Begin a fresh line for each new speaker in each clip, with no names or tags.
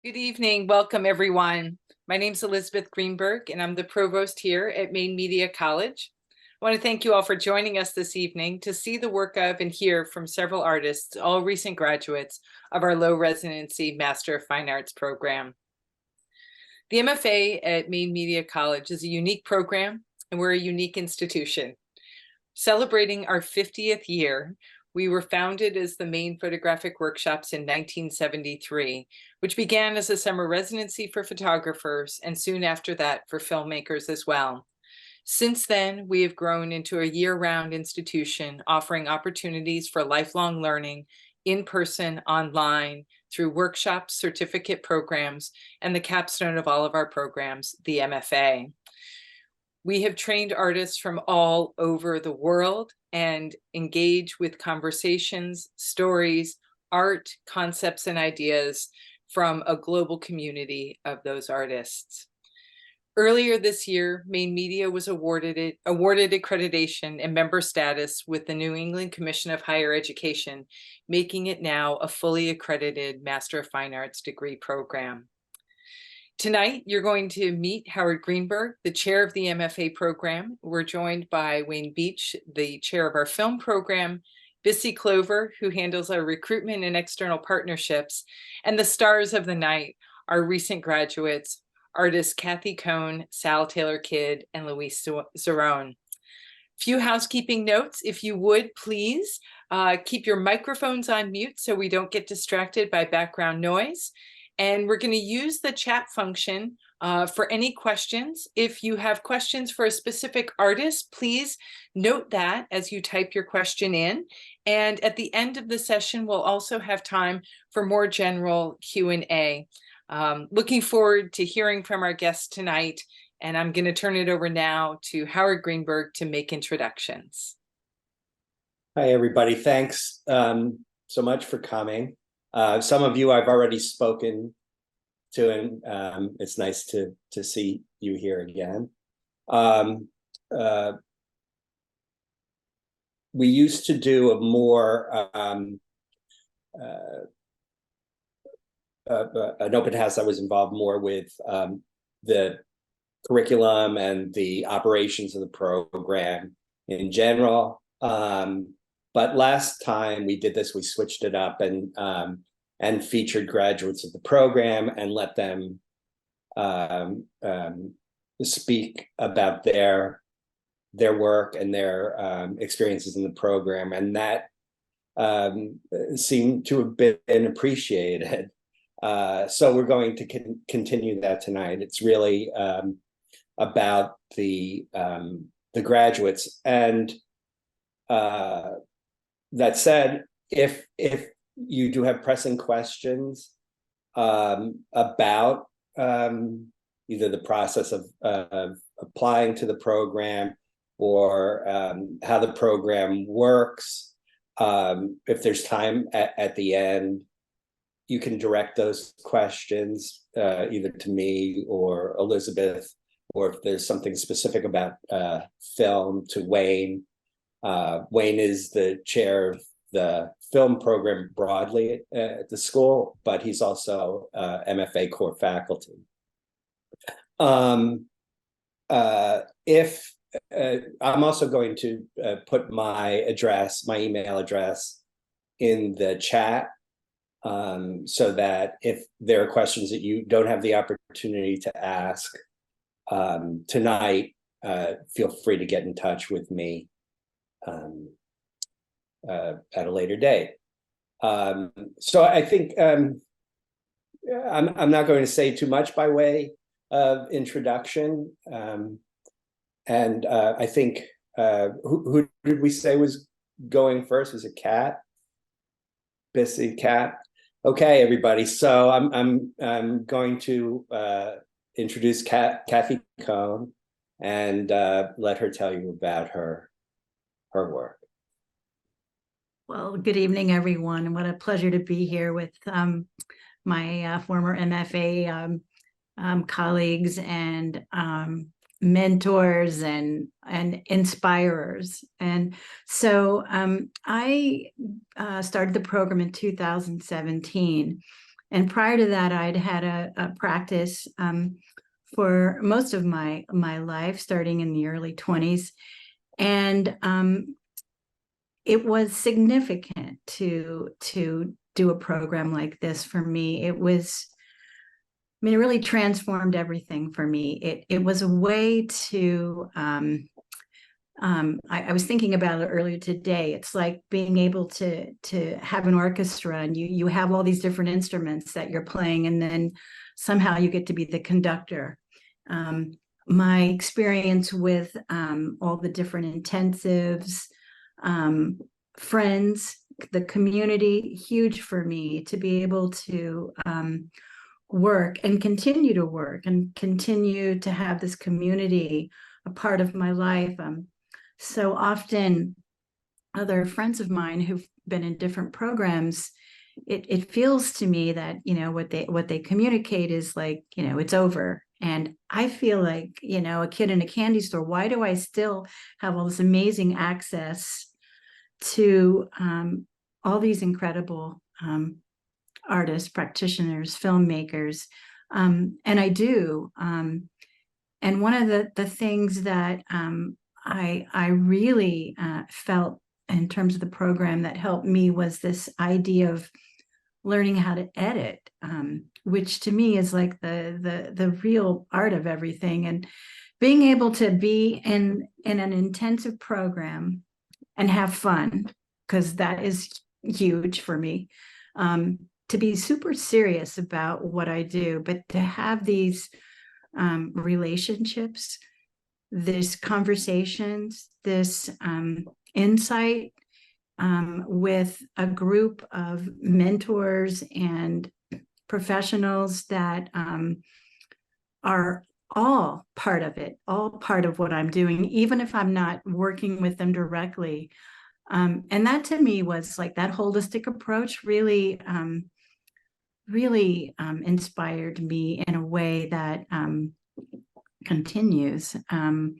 Good evening. Welcome, everyone. My name is Elizabeth Greenberg, and I'm the provost here at Maine Media College. I want to thank you all for joining us this evening to see the work of and hear from several artists, all recent graduates of our low-residency Master of Fine Arts program. The MFA at Maine Media College is a unique program, and we're a unique institution. Celebrating our 50th year, we were founded as the Maine Photographic Workshops in 1973, which began as a summer residency for photographers and soon after that for filmmakers as well. Since then, we have grown into a year-round institution offering opportunities for lifelong learning in person, online, through workshops, certificate programs, and the capstone of all of our programs, the MFA. We have trained artists from all over the world and engage with conversations, stories, art, concepts, and ideas from a global community of those artists. Earlier this year, Maine Media was awarded accreditation and member status with the New England Commission of Higher Education, making it now a fully accredited Master of Fine Arts degree program. Tonight, you're going to meet Howard Greenberg, the chair of the MFA program. We're joined by Wayne Beach, the chair of our film program, Bissy Clover, who handles our recruitment and external partnerships, and the stars of the night, our recent graduates, artists Kathy Cohn, Sal Taylor-Kidd, and Luis Zerone. Few housekeeping notes. If you would, please keep your microphones on mute so we don't get distracted by background noise. And we're going to use the chat function for any questions. If you have questions for a specific artist, please note that as you type your question in. And at the end of the session, we'll also have time for more general Q&A. Looking forward to hearing from our guests tonight. And I'm going to turn it over now to Howard Greenberg to make introductions.
Hi, everybody. Thanks so much for coming. Some of you I've already spoken to, and it's nice to see you here again. We used to do a more an open house. I was involved more with the curriculum and the operations of the program in general. But last time we did this, we switched it up and featured graduates of the program and let them speak about their work and their experiences in the program, and that seemed to have been appreciated. So we're going to continue that tonight. It's really about the graduates. And that said, if you do have pressing questions about either the process of applying to the program or how the program works, if there's time at the end, you can direct those questions either to me or Elizabeth, or if there's something specific about film, to Wayne. Wayne is the chair of the film program broadly at the school, but he's also MFA core faculty. I'm also going to put my email address in the chat, so that if there are questions that you don't have the opportunity to ask tonight, feel free to get in touch with me at a later date. So I think I'm not going to say too much by way of introduction. And I think who did we say was going first? Was it Kat? Bissy, Kat. Okay, everybody. So I'm going to introduce Kathy Cohn and let her tell you about her work.
Well, good evening, everyone, and what a pleasure to be here with my former MFA colleagues and mentors and inspirers. And so I started the program in 2017, And prior to that, I'd had a practice for most of my life, starting in the early 20s. And it was significant to do a program like this for me. It was, I mean, it really transformed everything for me. It was a way to, I was thinking about it earlier today. It's like being able to have an orchestra, and you have all these different instruments that you're playing, and then somehow you get to be the conductor. My experience with all the different intensives, friends, the community, huge for me to be able to work and continue to work and continue to have this community a part of my life. So often other friends of mine who've been in different programs, it feels to me that, you know, what they communicate is like, you know, it's over. And I feel like, you know, a kid in a candy store, why do I still have all this amazing access to all these incredible artists, practitioners, filmmakers? And I do. And one of the things that I really felt in terms of the program that helped me was this idea of learning how to edit, which to me is like the real art of everything. And being able to be in an intensive program and have fun, because that is huge for me, to be super serious about what I do, but to have these relationships, this conversations, this insight with a group of mentors and professionals that are all part of it, all part of what I'm doing, even if I'm not working with them directly. And that to me was like that holistic approach really, really inspired me in a way that continues. I'm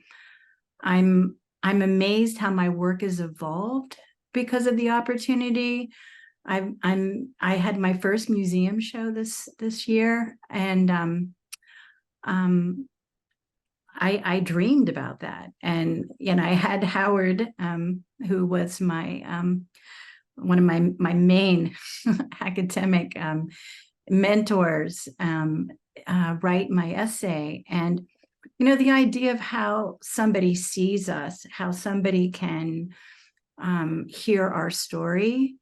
amazed how my work has evolved because of the opportunity. I had my first museum show this year, and I dreamed about that. And you know, I had Howard, who was my one of my main academic mentors, write my essay. And you know, the idea of how somebody sees us, how somebody can hear our story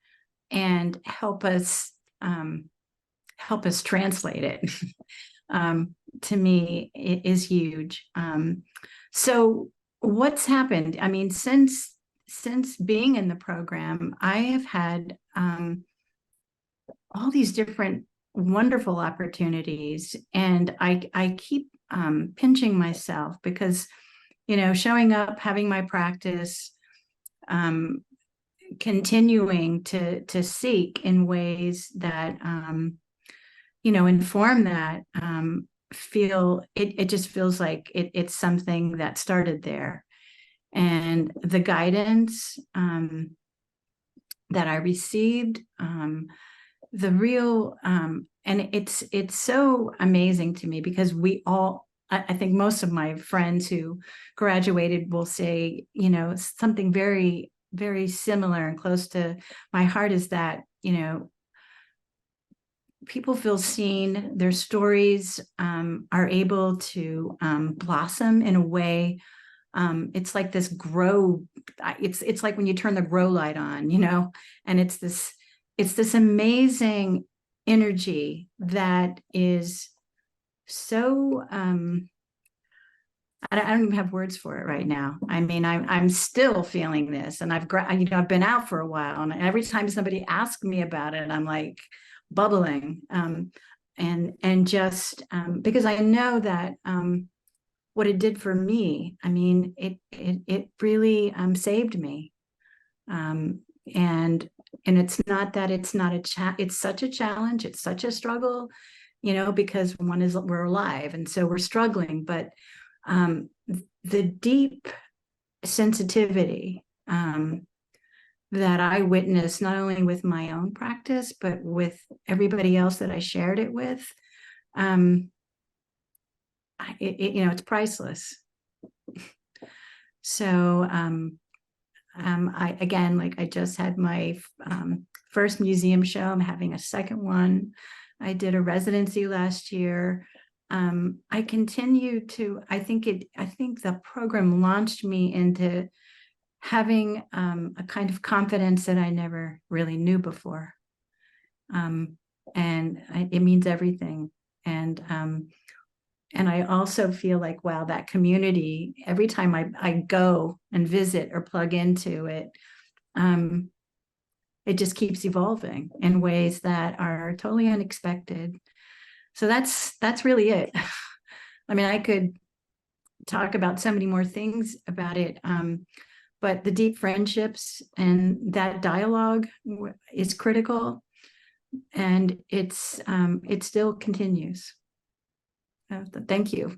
and help us translate it, to me, it is huge. So what's happened? I mean, since being in the program, I have had all these different wonderful opportunities, and I keep pinching myself because, you know, showing up, having my practice, continuing to seek in ways that you know, inform that, feel it just feels like it's something that started there. And the guidance that I received, the real and it's so amazing to me because we all, I think most of my friends who graduated will say, you know, something very, very similar and close to my heart is that, you know, people feel seen, their stories are able to blossom in a way. It's like this grow, it's like when you turn the grow light on, you know, and it's this amazing energy that is so I don't even have words for it right now. I mean, I'm still feeling this, and I've been out for a while, and every time somebody asks me about it, I'm like bubbling, and just because I know that what it did for me. I mean, it really saved me, and it's not that it's not it's such a challenge, it's such a struggle, you know, because we're alive, and so we're struggling, but the deep sensitivity that I witnessed not only with my own practice, but with everybody else that I shared it with, it's priceless. So I just had my first museum show. I'm having a second one. I did a residency last year. I continue to, I think the program launched me into having a kind of confidence that I never really knew before. It means everything. And I also feel like, wow, that community, every time I go and visit or plug into it, it just keeps evolving in ways that are totally unexpected. So that's really it. I mean, I could talk about so many more things about it, but the deep friendships and that dialogue is critical, and it still continues. Thank you.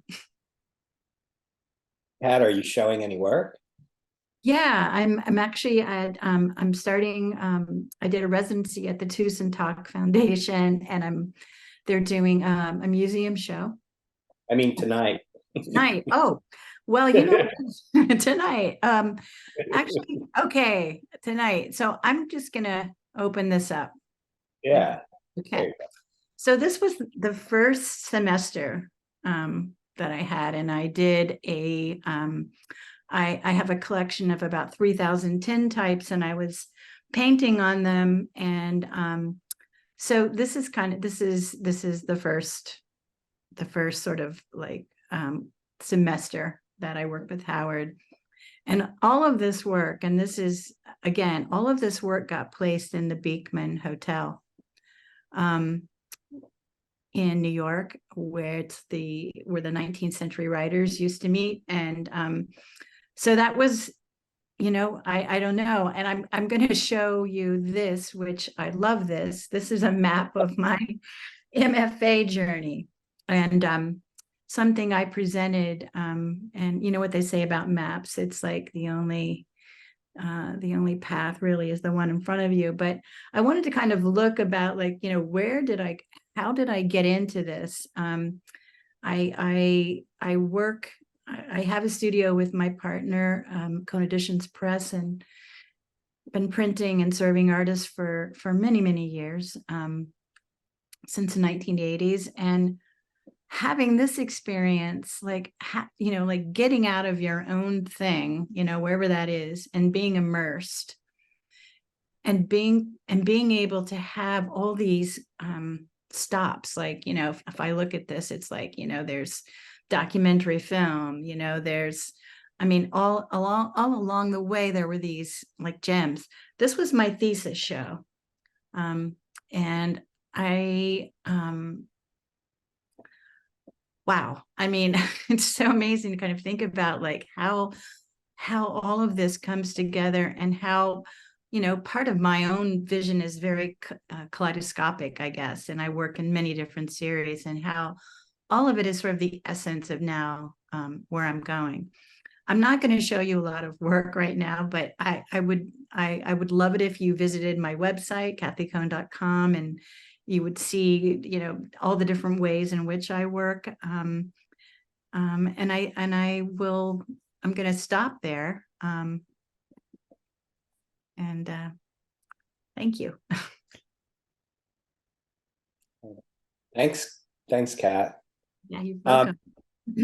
Pat, are you showing any work?
Yeah, I'm actually I'm starting. I did a residency at the Tucson Foundation, and they're doing a museum show.
I mean, tonight.
Tonight. Oh, well, tonight. Actually, okay, tonight. So I'm just gonna open this up.
Yeah.
Okay. So this was the first semester that I had, and I did I have a collection of about 3,000 tin types, and I was painting on them. And so this is the first sort of like semester that I worked with Howard. And all of this work, and this is, again, all of this work got placed in the Beekman Hotel in New York, where the 19th century writers used to meet. And so that was, I don't know. And I'm going to show you this, which I love this. This is a map of my MFA journey, and something I presented. And you know what they say about maps? It's like the only path really is the one in front of you. But I wanted to kind of look about, like, how did I get into this? I have a studio with my partner, Cone Editions Press, and been printing and serving artists for many, many years, since the 1980s. And having this experience, like getting out of your own thing, wherever that is, and being immersed, and being able to have all these stops. Like, if I look at this, it's like, there's documentary film, there's, all along the way, there were these like gems. This was my thesis show. And wow. It's so amazing to kind of think about, like, how all of this comes together, and how, part of my own vision is very kaleidoscopic, I guess. And I work in many different series, and how all of it is sort of the essence of now, where I'm going. I'm not going to show you a lot of work right now, but I would love it if you visited my website, kathycone.com, and you would see, all the different ways in which I work. I'm going to stop there. Thank you.
Thanks, Kat.
Yeah, you're welcome.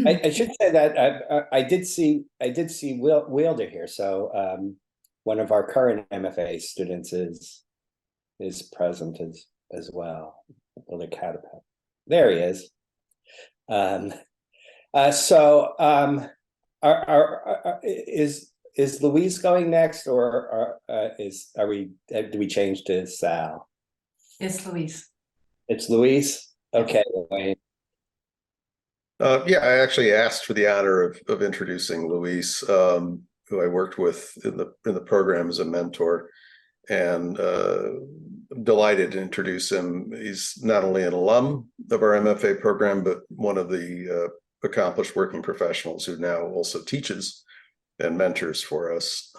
I should say that I did see Wielder here. So one of our current MFA students is present as well. Wielder Catapult. There he is. Is Louise going next, or do we change to Sal?
It's Louise.
It's Louise. Okay.
Yeah, I actually asked for the honor of introducing Luis, who I worked with in the program as a mentor, and delighted to introduce him. He's not only an alum of our MFA program, but one of the accomplished working professionals who now also teaches and mentors for us.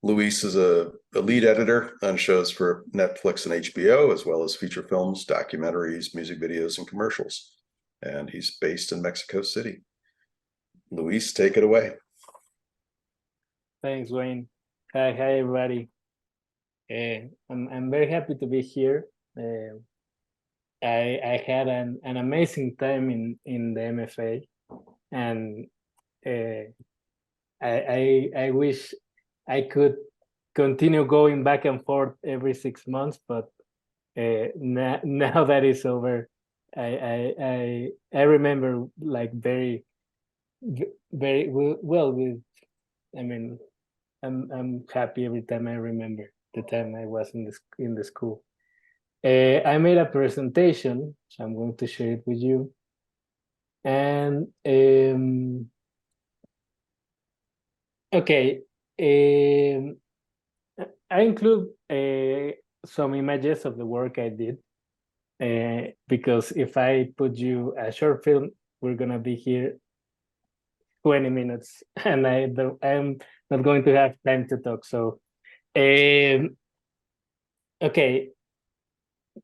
Luis is a lead editor on shows for Netflix and HBO, as well as feature films, documentaries, music videos, and commercials. And he's based in Mexico City. Luis, take it away.
Thanks, Wayne. Hi, everybody. I'm very happy to be here. I had an amazing time in the MFA, and I wish I could continue going back and forth every 6 months, but now that it's over, I remember like very well with. I mean, I'm happy every time I remember the time I was in the school. I made a presentation, so I'm going to share it with you. And okay, I include some images of the work I did, because if I put you a short film, we're gonna be here 20 minutes, and I'm not going to have time to talk. So, okay,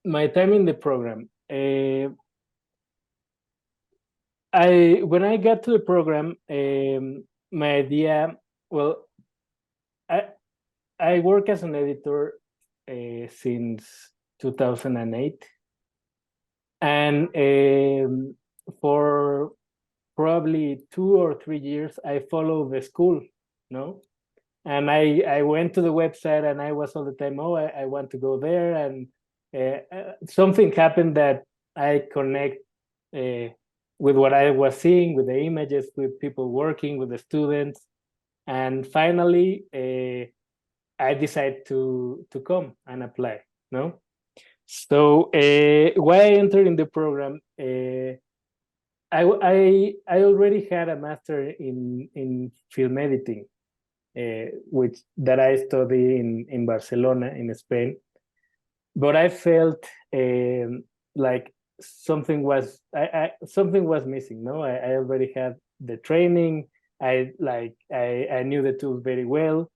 my time in the program. When I got to the program, my idea, well, I work as an editor since 2008, and for probably 2 or 3 years, I followed the school, no? And I went to the website, and I was all the time, oh, I want to go there. And something happened that I connect with what I was seeing, with the images, with people working, with the students. And finally, I decided to come and apply, no? So why I entered in the program, I already had a master in film editing, which that I studied in Barcelona, in Spain. But I felt like something was missing. No, I already had the training. I knew the tools very well,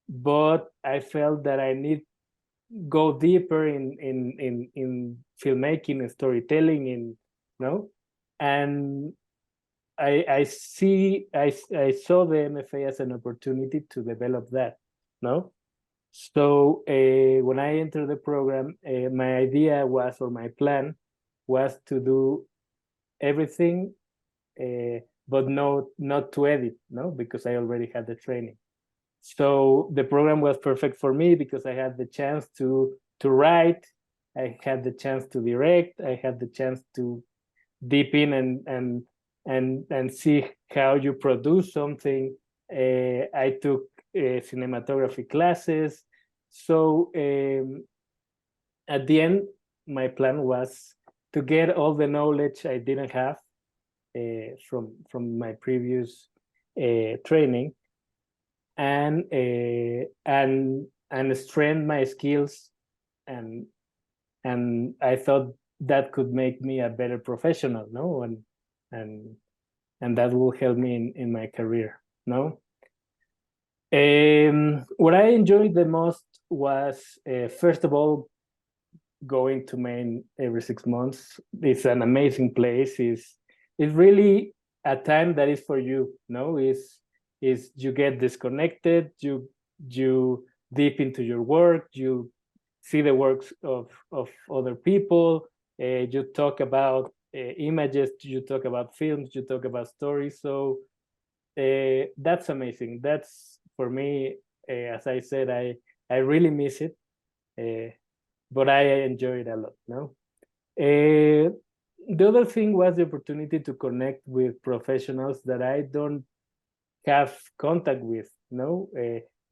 but I felt that I need go deeper in filmmaking and storytelling, and I saw the MFA as an opportunity to develop that, no? So when I entered the program, my idea was, or my plan was, to do everything, but not to edit, no, because I already had the training. So the program was perfect for me because I had the chance to write, I had the chance to direct, I had the chance to deep in and see how you produce something. I took cinematography classes. So at the end, my plan was to get all the knowledge I didn't have from my previous training, and strengthen my skills, and I thought that could make me a better professional, no, and that will help me in my career, no. What I enjoyed the most was, first of all, going to Maine every 6 months. It's an amazing place. It's really a time that is for you, no. Is you get disconnected, you deep into your work, you see the works of other people, you talk about images, you talk about films, you talk about stories. So that's amazing. That's, for me, as I said, I really miss it, but I enjoy it a lot, no. The other thing was the opportunity to connect with professionals that I don't have contact with, no,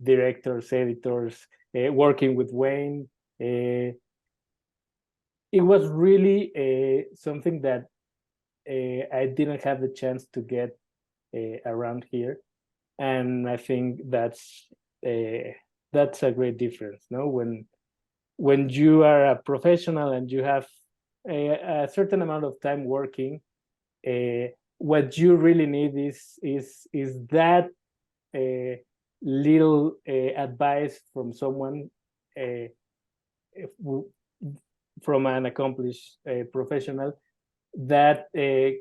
directors, editors, working with Wayne. It was really something that I didn't have the chance to get around here, and I think that's a great difference, no. When you are a professional and you have a certain amount of time working, what you really need is that little advice from someone, from an accomplished professional that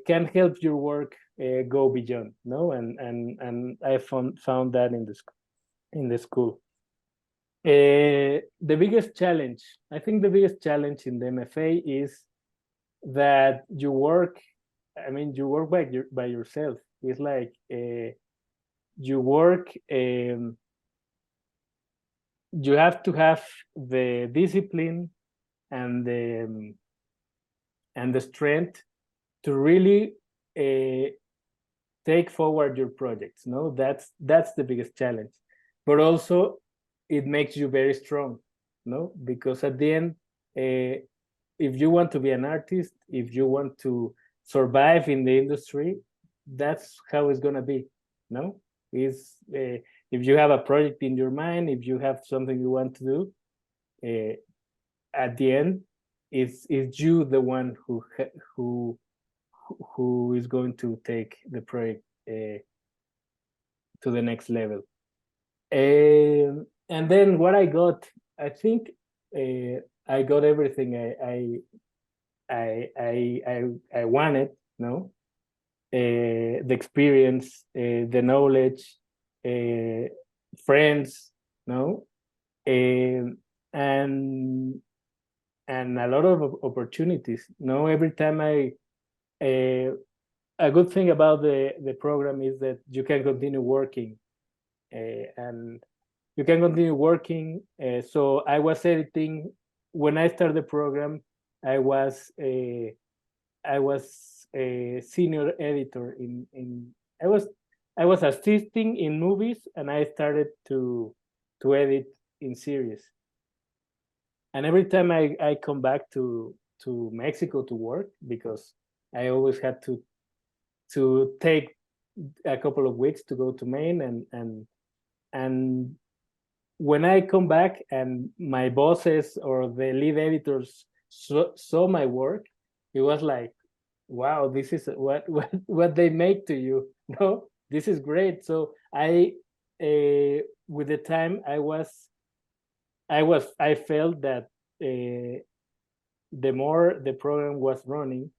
can help your work go beyond, no? And I found that in the school. The biggest challenge, I think the biggest challenge in the MFA is that you work, I mean, you work by yourself. It's like you work, you have to have the discipline and the strength to really take forward your projects. No, that's the biggest challenge. But also, it makes you very strong. No, because at the end, if you want to be an artist, if you want to survive in the industry, that's how it's gonna be. No, is if you have a project in your mind, if you have something you want to do, at the end, it's you the one who is going to take the project to the next level. And then what I got, I think I got everything I wanted. No, the experience, the knowledge, friends. No, and a lot of opportunities. No, every time a good thing about the program is that you can continue working, and you can continue working. So I was editing when I started the program. I was a senior editor in I was assisting in movies, and I started to edit in series. And every time I come back to Mexico to work, because I always had to take a couple of weeks to go to Maine, and when I come back and my bosses or the lead editors saw my work, it was like, wow, this is what they make to you. No, this is great. So I with the time I felt that the more the program was running,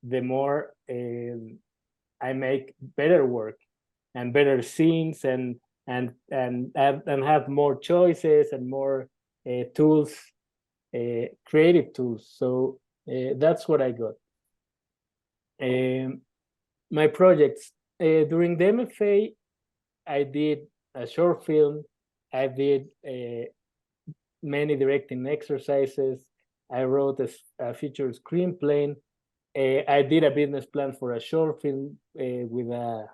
the more I make better work and better scenes, and have more choices and more tools, creative tools. So that's what I got. My projects during the MFA, I did a short film. I did many directing exercises. I wrote a feature screenplay. I did a business plan for a short film with a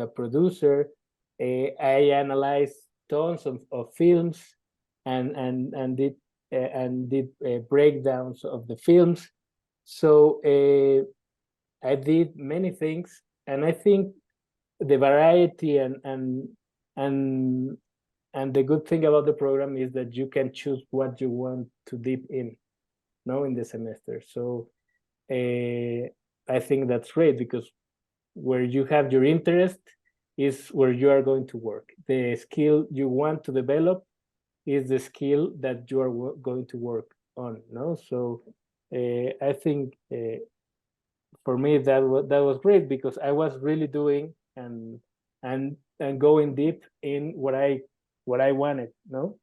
producer. I analyzed tons of films and did breakdowns of the films. So I did many things, and I think the variety and the good thing about the program is that you can choose what you want to dip in, no, in the semester. So I think that's great, because where you have your interest is where you are going to work. The skill you want to develop is the skill that you are going to work on. No, so I think for me that was great, because I was really doing and going deep in what I wanted. No,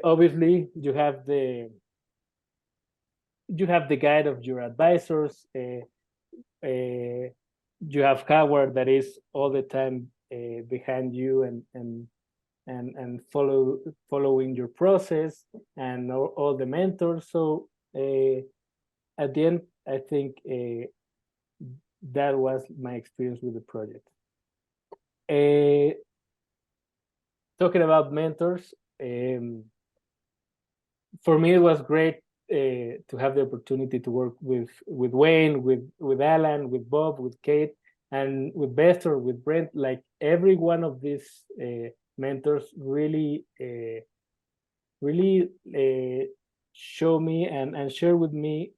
obviously you have the guide of your advisors. You have Howard that is all the time behind you and following your process, and all the mentors. So at the end, I think that was my experience with the project. Talking about mentors, for me it was great to have the opportunity to work with Wayne, with Alan, with Bob, with Kate, and with Bester, with Brent. Like every one of these mentors really show me and share with me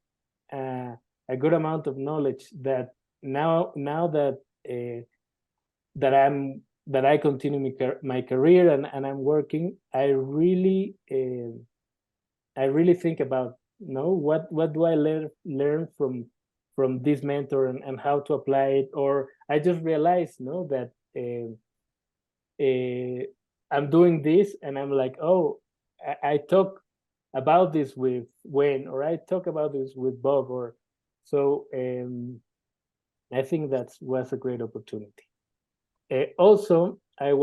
a good amount of knowledge that now that I'm that I continue my career and I'm working, I really think about, what do I learn from this mentor and how to apply it, or I just realized, that I'm doing this and I'm like, oh, I talk about this with Wayne, or I talk about this with Bob, or so. I think that was a great opportunity. Also, I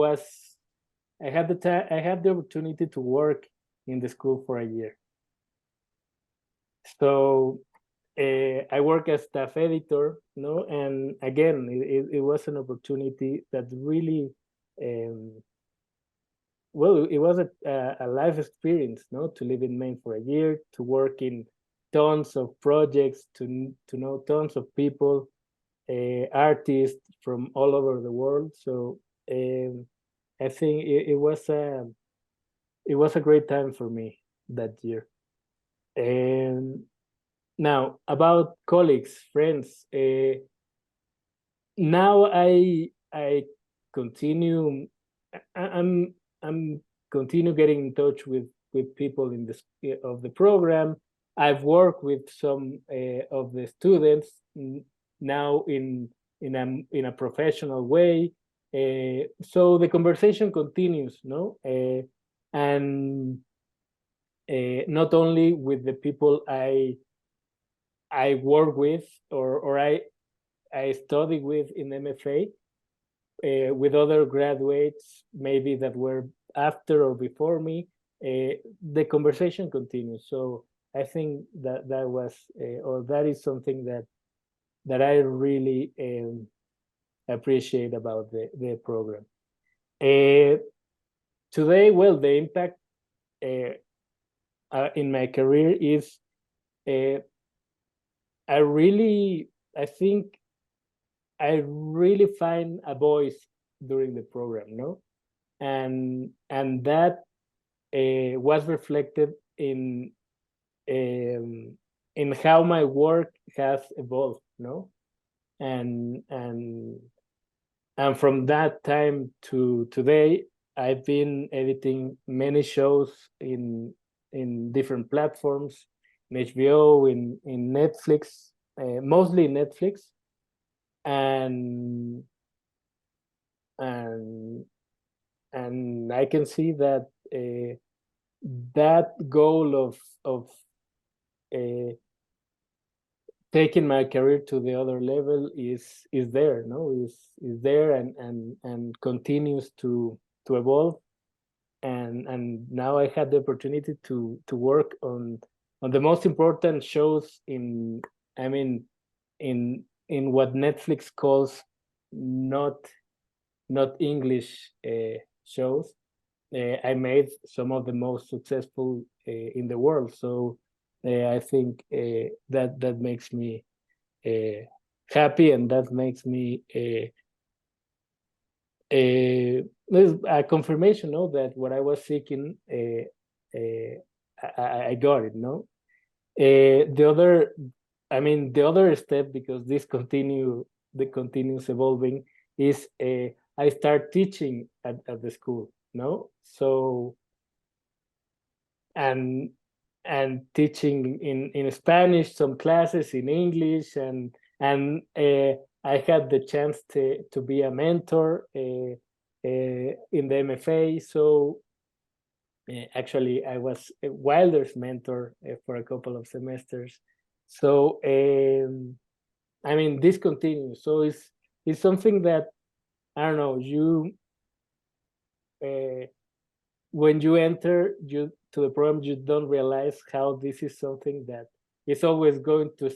had the opportunity to work in the school for a year. So I work as staff editor, and again, it was an opportunity that really, well, it was a life experience, to live in Maine for a year, to work in tons of projects, to know tons of people, artists from all over the world. So I think it was a great time for me that year. And now about colleagues, friends. Now I continue. I'm continue getting in touch with people in of the program. I've worked with some of the students now in a professional way. So the conversation continues, and not only with the people I work with or I study with in MFA, with other graduates maybe that were after or before me. The conversation continues. So I think that was or that is something that I really appreciate about the program. Today, well, the impact in my career is I think I really find a voice during the program, and that was reflected in how my work has evolved, and from that time to today, I've been editing many shows in different platforms, in HBO, in Netflix, mostly Netflix, and I can see that that goal of taking my career to the other level is there, is there and continues to evolve, and now I had the opportunity to work on the most important shows in what Netflix calls not English shows. I made some of the most successful in the world. So I think that makes me happy, and that makes me a confirmation, that what I was seeking, I got it. The other step, because this continues evolving, is I start teaching at the school, so and teaching in Spanish, some classes in English, and I had the chance to be a mentor in the MFA. So actually, I was Wilder's mentor for a couple of semesters. So this continues. So it's something that, I don't know, you when you enter to the program, you don't realize how this is something that is always going to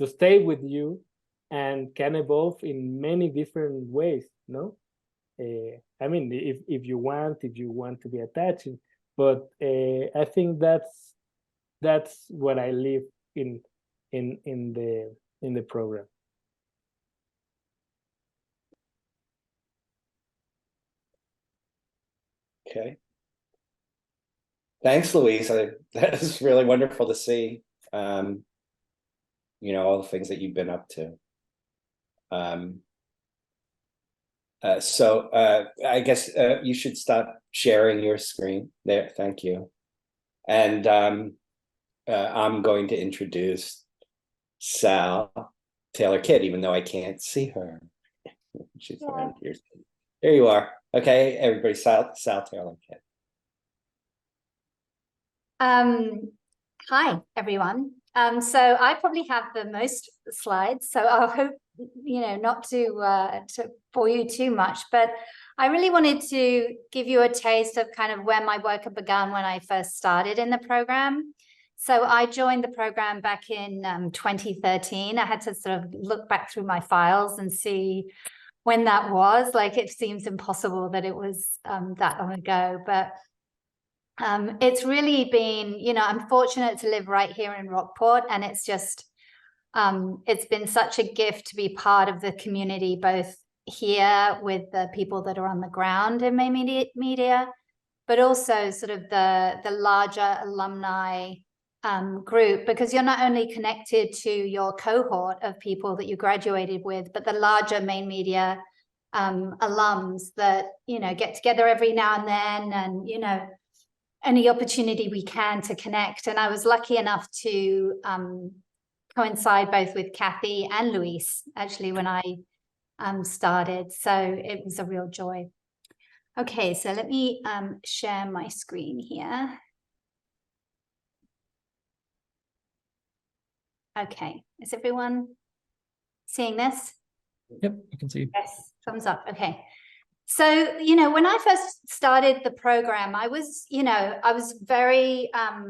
stay with you and can evolve in many different ways, if you want to be attached, but I think that's what I live in the program.
Okay. Thanks, Luis. That is really wonderful to see. All the things that you've been up to. I guess you should stop sharing your screen there. Thank you. And I'm going to introduce Sal Taylor-Kidd, even though I can't see her. She's around here. There you are. Okay, everybody, Sal Taylor-Kidd.
Hi, everyone. So I probably have the most slides, so I hope, not to bore you too much, but I really wanted to give you a taste of kind of where my work had begun when I first started in the program. So I joined the program back in 2013. I had to sort of look back through my files and see when that was. Like, it seems impossible that it was that long ago, but it's really been, I'm fortunate to live right here in Rockport, and it's just, it's been such a gift to be part of the community, both here with the people that are on the ground in Maine Media, but also sort of the larger alumni group, because you're not only connected to your cohort of people that you graduated with, but the larger Maine Media alums that, get together every now and then, and, any opportunity we can to connect. And I was lucky enough to coincide both with Kathy and Luis, actually, when I started. So it was a real joy. Okay, so let me share my screen here. Okay, is everyone seeing this?
Yep, I can see.
Yes, thumbs up. Okay. So, when I first started the program, I was, I was very, I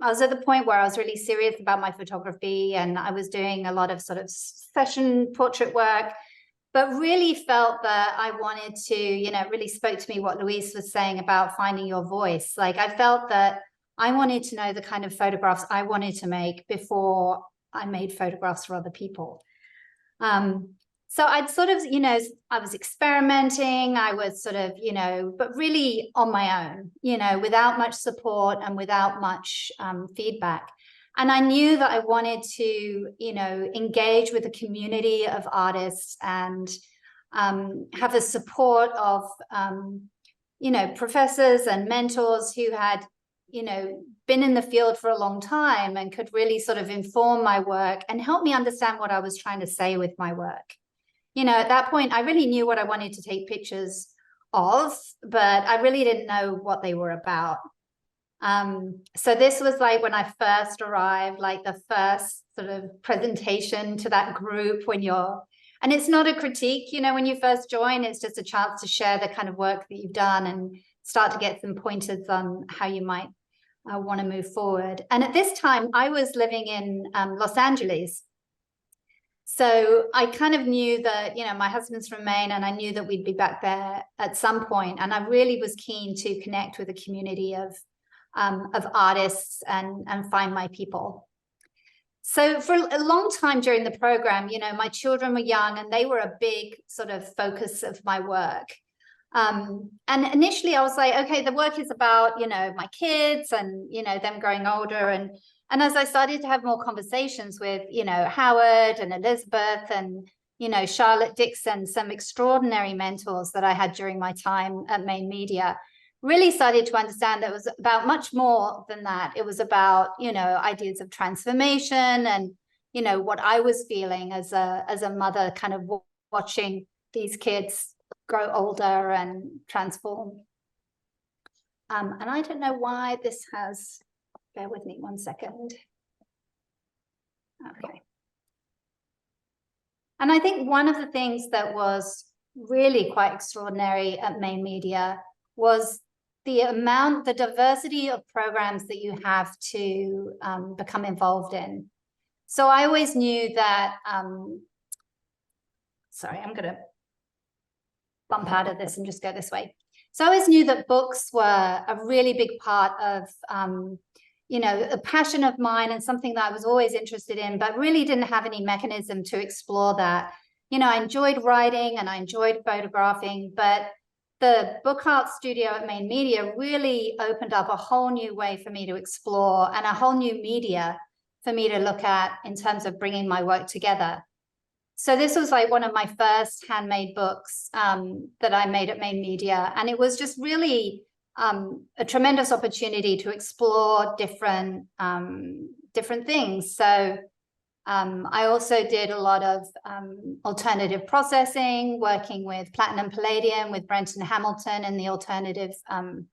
was at the point where I was really serious about my photography, and I was doing a lot of sort of session portrait work, but really felt that I wanted to, it really spoke to me what Luis was saying about finding your voice. Like, I felt that I wanted to know the kind of photographs I wanted to make before I made photographs for other people. So I'd sort of, I was experimenting, I was sort of, but really on my own, without much support and without much feedback. And I knew that I wanted to, engage with a community of artists and have the support of, professors and mentors who had, been in the field for a long time and could really sort of inform my work and help me understand what I was trying to say with my work. At that point, I really knew what I wanted to take pictures of, but I really didn't know what they were about. So this was like when I first arrived, like the first sort of presentation to that group and it's not a critique, when you first join, it's just a chance to share the kind of work that you've done and start to get some pointers on how you might want to move forward. And at this time, I was living in Los Angeles. So I kind of knew that, my husband's from Maine, and I knew that we'd be back there at some point. And I really was keen to connect with a community of artists and find my people. So for a long time during the program, my children were young, and they were a big sort of focus of my work. And initially I was like, okay, the work is about, my kids and, them growing older. And as I started to have more conversations with, Howard and Elizabeth and, Charlotte Dixon, some extraordinary mentors that I had during my time at Maine Media, really started to understand that it was about much more than that. It was about, ideas of transformation and, what I was feeling as a mother, kind of watching these kids grow older and transform. And I don't know why this has... Bear with me 1 second. Okay. And I think one of the things that was really quite extraordinary at Maine Media was the diversity of programs that you have to become involved in. So I always knew that, sorry, I'm going to bump out of this and just go this way. So I always knew that books were a really big part of a passion of mine and something that I was always interested in, but really didn't have any mechanism to explore that. I enjoyed writing and I enjoyed photographing, but the book art studio at Maine Media really opened up a whole new way for me to explore and a whole new media for me to look at in terms of bringing my work together. So this was like one of my first handmade books that I made at Maine Media. And it was just really a tremendous opportunity to explore different things. So I also did a lot of alternative processing, working with platinum palladium with Brenton Hamilton and the alternatives in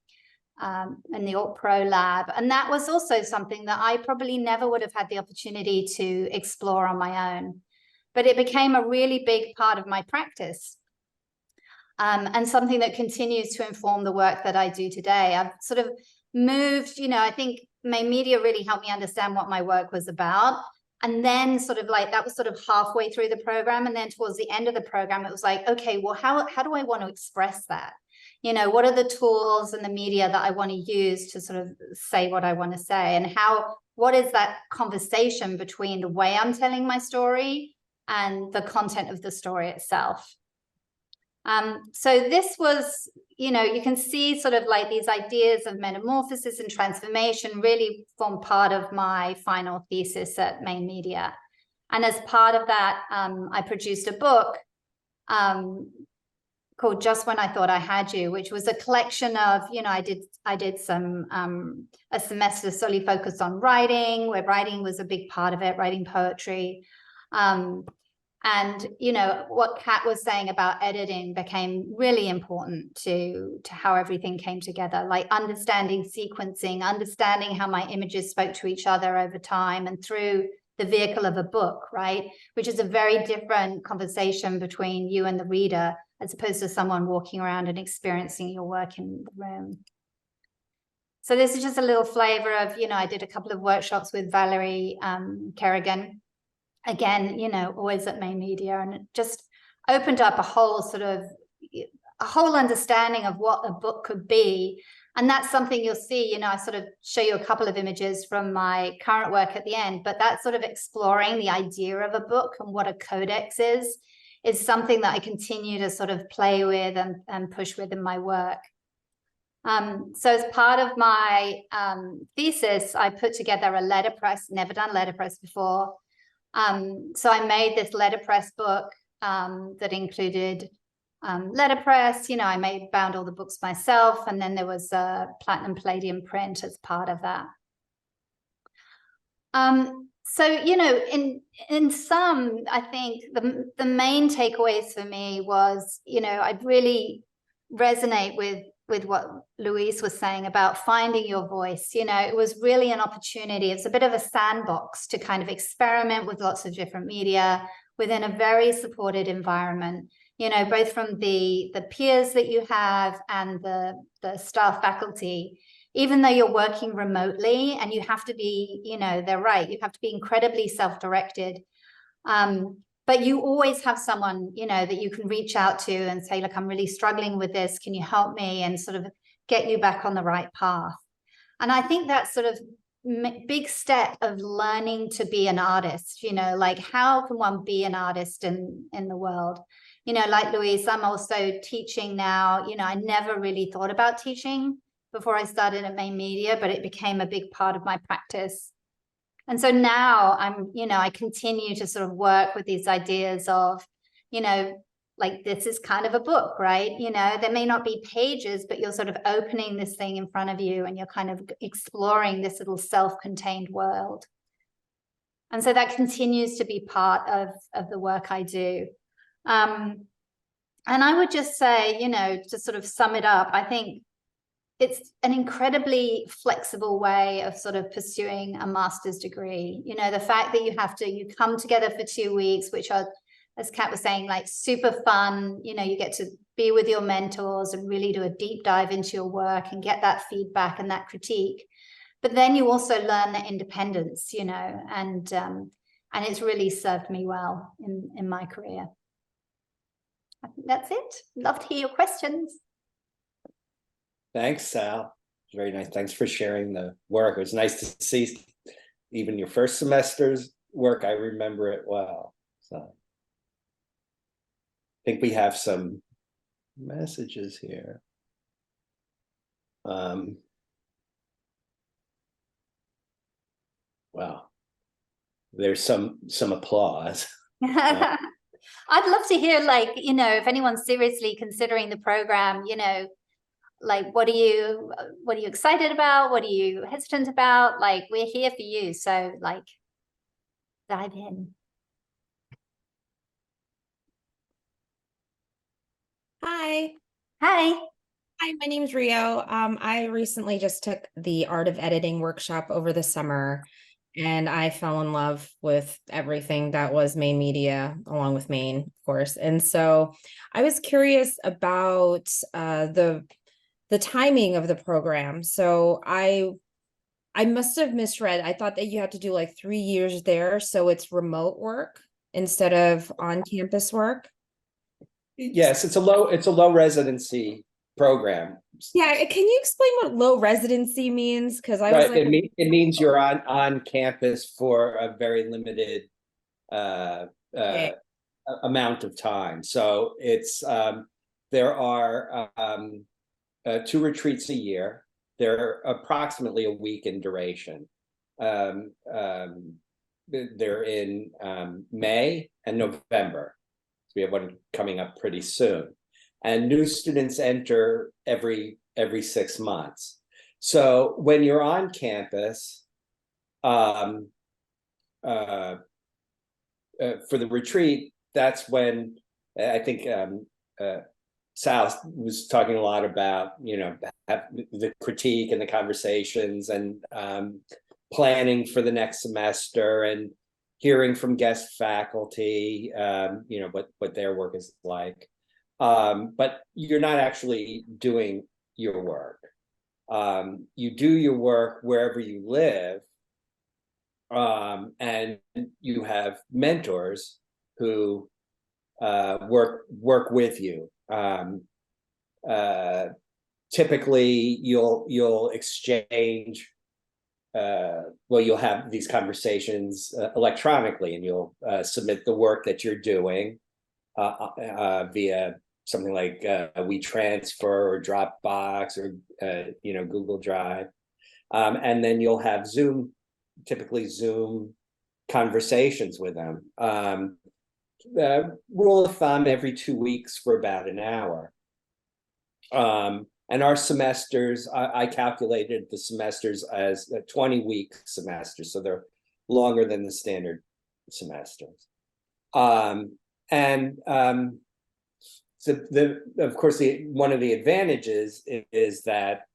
the Alt Pro lab. And that was also something that I probably never would have had the opportunity to explore on my own. But it became a really big part of my practice. And something that continues to inform the work that I do today. I've sort of moved, I think Maine Media really helped me understand what my work was about. And then sort of like, that was sort of halfway through the program. And then towards the end of the program, it was like, okay, well, how do I want to express that? What are the tools and the media that I want to use to sort of say what I want to say? And what is that conversation between the way I'm telling my story and the content of the story itself? So this was, you can see sort of like these ideas of metamorphosis and transformation really form part of my final thesis at Maine Media. And as part of that, I produced a book called Just When I Thought I Had You, which was a collection of, I did some, a semester solely focused on writing, where writing was a big part of it, writing poetry. And, what Kat was saying about editing became really important to how everything came together, like understanding sequencing, understanding how my images spoke to each other over time and through the vehicle of a book, right? Which is a very different conversation between you and the reader, as opposed to someone walking around and experiencing your work in the room. So this is just a little flavor of, I did a couple of workshops with Valerie Kerrigan. Again, always at Maine Media, and it just opened up a whole understanding of what a book could be. And that's something you'll see, I sort of show you a couple of images from my current work at the end, but that's sort of exploring the idea of a book and what a codex is something that I continue to sort of play with and push with in my work. So as part of my thesis, I put together a letterpress, never done letterpress before. So I made this letterpress book that included letterpress. I bound all the books myself, and then there was a platinum palladium print as part of that. So, in sum, I think the main takeaways for me was, I really resonate with what Louise was saying about finding your voice. It was really an opportunity. It's a bit of a sandbox to kind of experiment with lots of different media within a very supported environment, both from the peers that you have and the staff faculty. Even though you're working remotely and you have to be, they're right, you have to be incredibly self-directed. But you always have someone, that you can reach out to and say, look, I'm really struggling with this. Can you help me? And sort of get you back on the right path. And I think that's sort of big step of learning to be an artist, like how can one be an artist in the world? Like Louise, I'm also teaching now. I never really thought about teaching before I started at Maine Media, but it became a big part of my practice. And so now I continue to sort of work with these ideas of, like this is kind of a book, right? There may not be pages, but you're sort of opening this thing in front of you and you're kind of exploring this little self-contained world. And so that continues to be part of the work I do. And I would just say, to sort of sum it up, I think it's an incredibly flexible way of sort of pursuing a master's degree. The fact that you come together for 2 weeks, which are, as Kat was saying, like super fun. You get to be with your mentors and really do a deep dive into your work and get that feedback and that critique. But then you also learn the independence, and it's really served me well in my career. I think that's it. Love to hear your questions.
Thanks, Sal. Very nice. Thanks for sharing the work. It was nice to see even your first semester's work. I remember it well. So I think we have some messages here. Well, there's some applause.
I'd love to hear, like, you know, if anyone's seriously considering the program, you know, like, what are you excited about? What are you hesitant about? Like, we're here for you. So, like, dive in.
Hi.
Hi.
Hi, my name's Rio. I recently just took the Art of Editing workshop over the summer, and I fell in love with everything that was Maine Media, along with Maine, of course. And so I was curious about the timing of the program. So I must have misread. I thought that you had to do like 3 years there, so it's remote work instead of on-campus work.
Yes, it's a low residency program.
Yeah, can you explain what low residency means? Because I was
Right,
like,
it means you're on campus for a very limited
okay.
amount of time. So it's there are 2 retreats a year. They're approximately a week in duration. They're in May and November. So we have one coming up pretty soon. And new students enter every 6 months. So when you're on campus, for the retreat, that's when I think Sal was talking a lot about, you know, the critique and the conversations and planning for the next semester and hearing from guest faculty, you know, what their work is like. But you're not actually doing your work. You do your work wherever you live, and you have mentors who work with you. Typically, you'll exchange. Well, you'll have these conversations electronically, and you'll submit the work that you're doing via something like WeTransfer or Dropbox or you know, Google Drive, and then you'll have typically Zoom conversations with them. Rule of thumb, every 2 weeks for about an hour. And our semesters, I calculated the semesters as a 20-week semester, so they're longer than the standard semesters. So of course, one of the advantages is that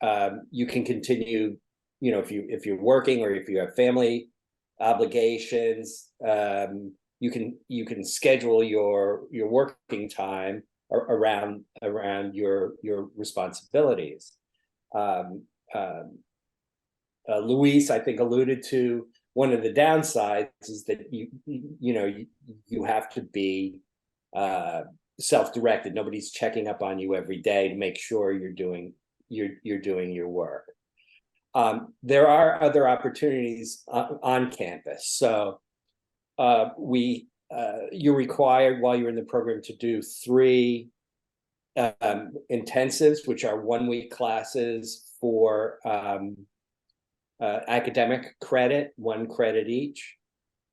you can continue, you know, if you're working or if you have family obligations, you can schedule your working time around your responsibilities. Luis, I think, alluded to one of the downsides is that you have to be self-directed. Nobody's checking up on you every day to make sure you're doing your work. There are other opportunities on campus. So you're required while you're in the program to do 3 intensives, which are 1-week classes for academic credit, 1 credit each.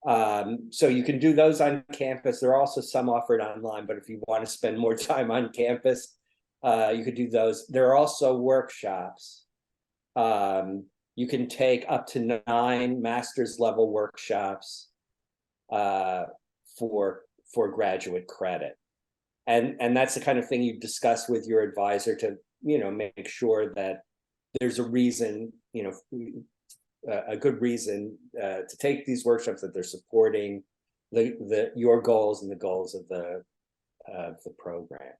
So you can do those on campus. There are also some offered online, but if you want to spend more time on campus, you could do those. There are also workshops. You can take up to 9 master's level workshops for graduate credit. And that's the kind of thing you discuss with your advisor to, you know, make sure that there's a reason, you know, a good reason to take these workshops, that they're supporting your goals and the goals of the program.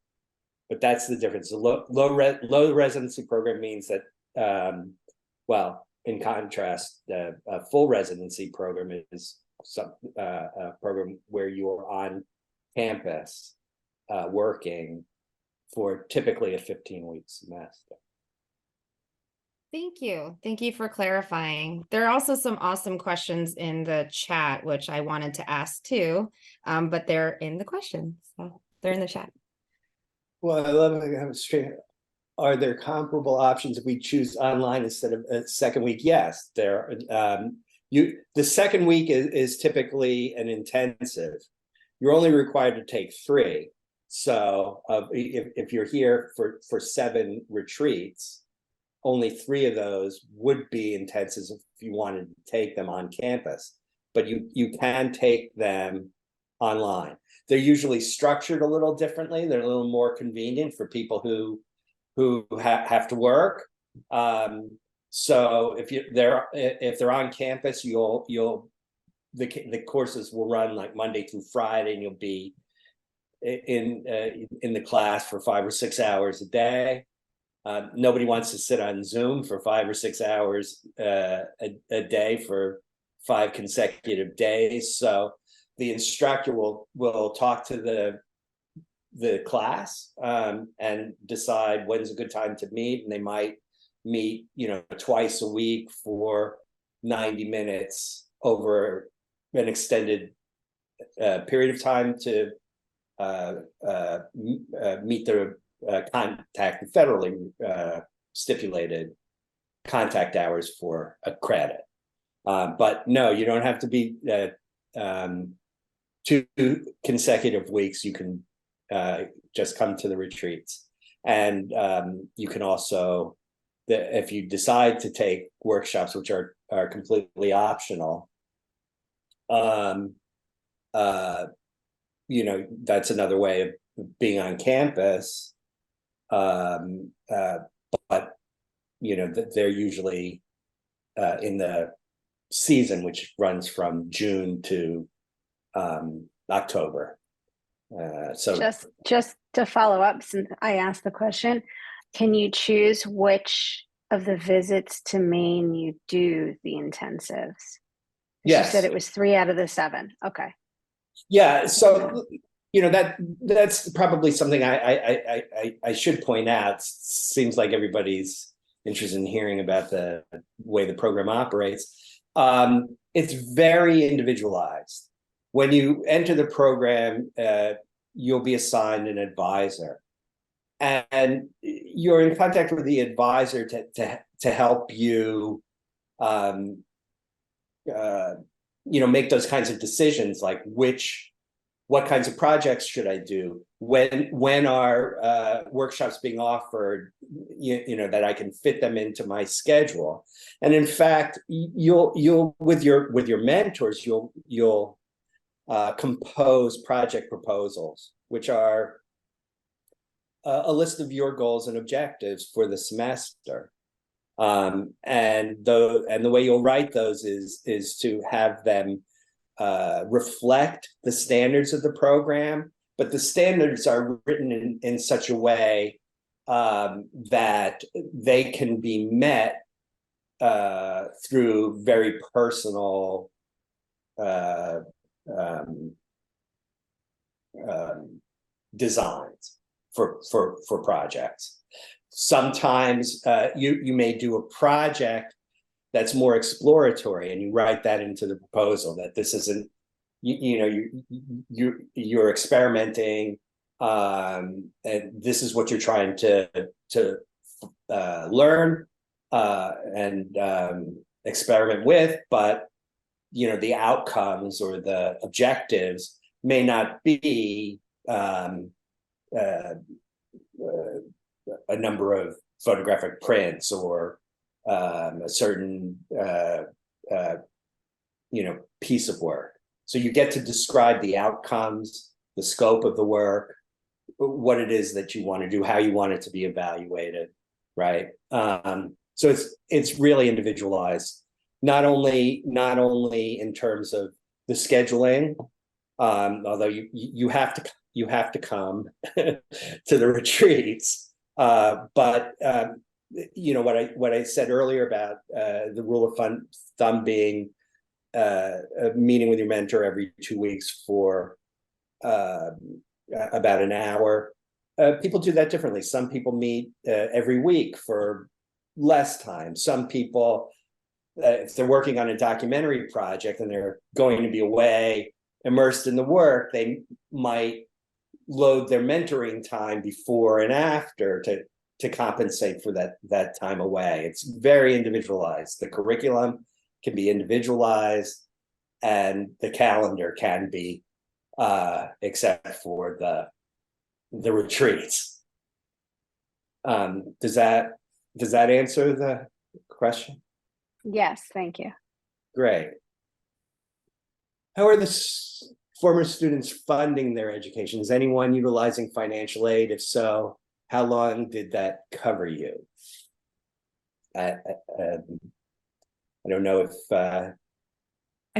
But that's the difference. The low residency program means that, well, in contrast, a full residency program is a program where you're on campus working for typically a 15-week semester.
Thank you. Thank you for clarifying. There are also some awesome questions in the chat, which I wanted to ask too, but they're in the questions. So they're in the chat.
Well, I love it. I'm straight. Are there comparable options if we choose online instead of a second week? Yes, there. The second week is typically an intensive. you're only required to take 3. So if you're here for 7 retreats, only 3 of those would be intensives if you wanted to take them on campus, but you can take them online. They're usually structured a little differently. They're a little more convenient for people who have to work. So if they're on campus, the courses will run like Monday through Friday, and you'll be in the class for 5 or 6 hours a day. Nobody wants to sit on Zoom for 5 or 6 hours a day for 5 consecutive days. So the instructor will talk to the class and decide when's a good time to meet, and they might meet, twice a week for 90 minutes over an extended period of time to meet the contact federally stipulated contact hours for a credit. But no, you don't have to be 2 consecutive weeks. You can just come to the retreats, and you can also, if you decide to take workshops, which are completely optional, that's another way of being on campus. But they're usually in the season, which runs from June to October. So
just to follow up, since I asked the question, can you choose which of the visits to Maine you do the intensives?
yes.
You said it was 3 out of the 7. Okay.
Yeah. So that's probably something I should point out. Seems like everybody's interested in hearing about the way the program operates. It's very individualized. When you enter the program, you'll be assigned an advisor, and you're in contact with the advisor to help you, make those kinds of decisions, like what kinds of projects should I do? When are workshops being offered? That I can fit them into my schedule. And in fact, you'll with your mentors, you'll compose project proposals, which are a list of your goals and objectives for the semester. And the way you'll write those is to have them reflect the standards of the program, but the standards are written in such a way that they can be met through very personal designs for projects. Sometimes you may do a project that's more exploratory, and you write that into the proposal, that this isn't, you're experimenting, and this is what you're trying to learn and experiment with, but the outcomes or the objectives may not be a number of photographic prints or a certain piece of work. So you get to describe the outcomes, the scope of the work, what it is that you want to do, how you want it to be evaluated, right? So it's really individualized, not only in terms of the scheduling, although you have to come to the retreats, but what I said earlier about the rule of thumb being a meeting with your mentor every 2 weeks for about an hour. People do that differently. Some people meet every week for less time. Some people, if they're working on a documentary project and they're going to be away, immersed in the work, they might load their mentoring time before and after to compensate for that time away. It's very individualized. The curriculum can be individualized, and the calendar can be except for the retreats. Does that answer the question?
Yes, thank you.
Great. How are the former students funding their education? Is anyone utilizing financial aid? If so, how long did that cover you? I don't know if
I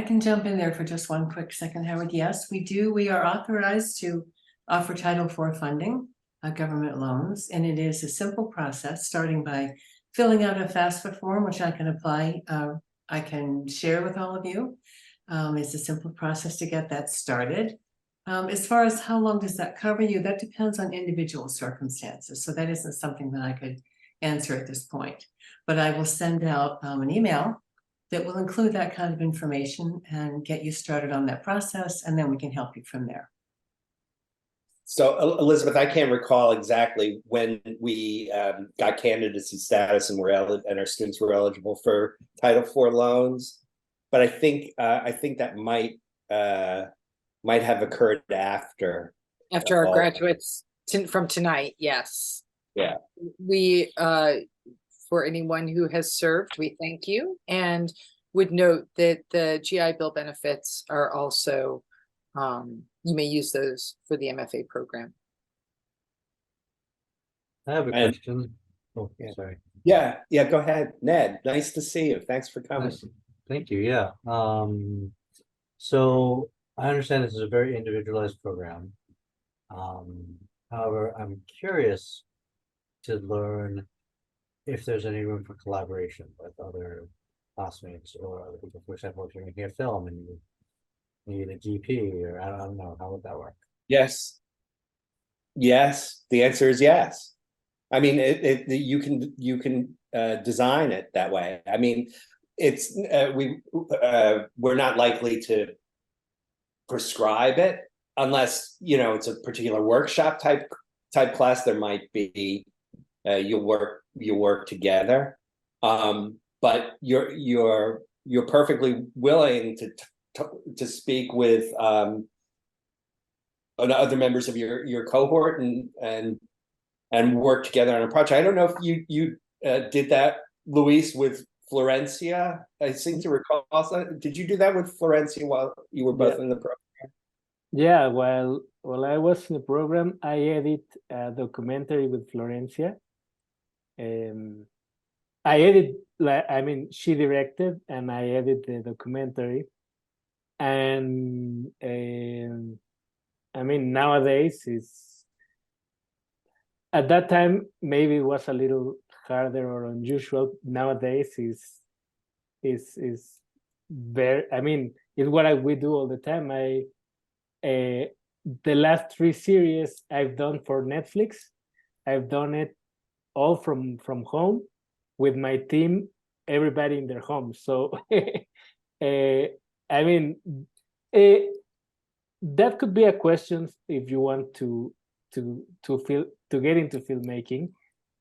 can jump in there for just one quick second, Howard. Yes, we do. We are authorized to offer Title IV funding, government loans, and it is a simple process, starting by filling out a FAFSA form, which I can apply. I can share with all of you. It's a simple process to get that started. As far as how long does that cover you, that depends on individual circumstances. So that isn't something that I could answer at this point. But I will send out an email that will include that kind of information and get you started on that process, and then we can help you from there.
So, Elizabeth, I can't recall exactly when we got candidacy status and and our students were eligible for Title IV loans, but I think that might have occurred after
After our graduates from tonight, yes.
Yeah.
We for anyone who has served, we thank you, and would note that the GI Bill benefits are also you may use those for the MFA program.
I have a question. Oh,
Yeah.
sorry.
Yeah, go ahead, Ned. Nice to see you. Thanks for coming.
Nice. Thank you. Yeah. So I understand this is a very individualized program. However, I'm curious to learn if there's any room for collaboration with other classmates or other people. For example, if you're making a film and you need a DP, or I don't know, how would that work?
Yes. The answer is yes. I mean, you can design it that way. I mean, it's we're not likely to prescribe it unless it's a particular workshop type class. There might be you work together, but you're perfectly willing to speak with other members of your cohort and work together on a project. I don't know if you did that, Luis, with Florencia. I seem to recall. Did you do that with Florencia while you were both in the program?
Yeah, while I was in the program, I edit a documentary with Florencia. She directed and I edited the documentary. And nowadays at that time maybe it was a little harder or unusual. Nowadays is very, it's what we do all the time. The last 3 series I've done for Netflix, I've done it all from home with my team, everybody in their homes. So that could be a question if you want to get into filmmaking.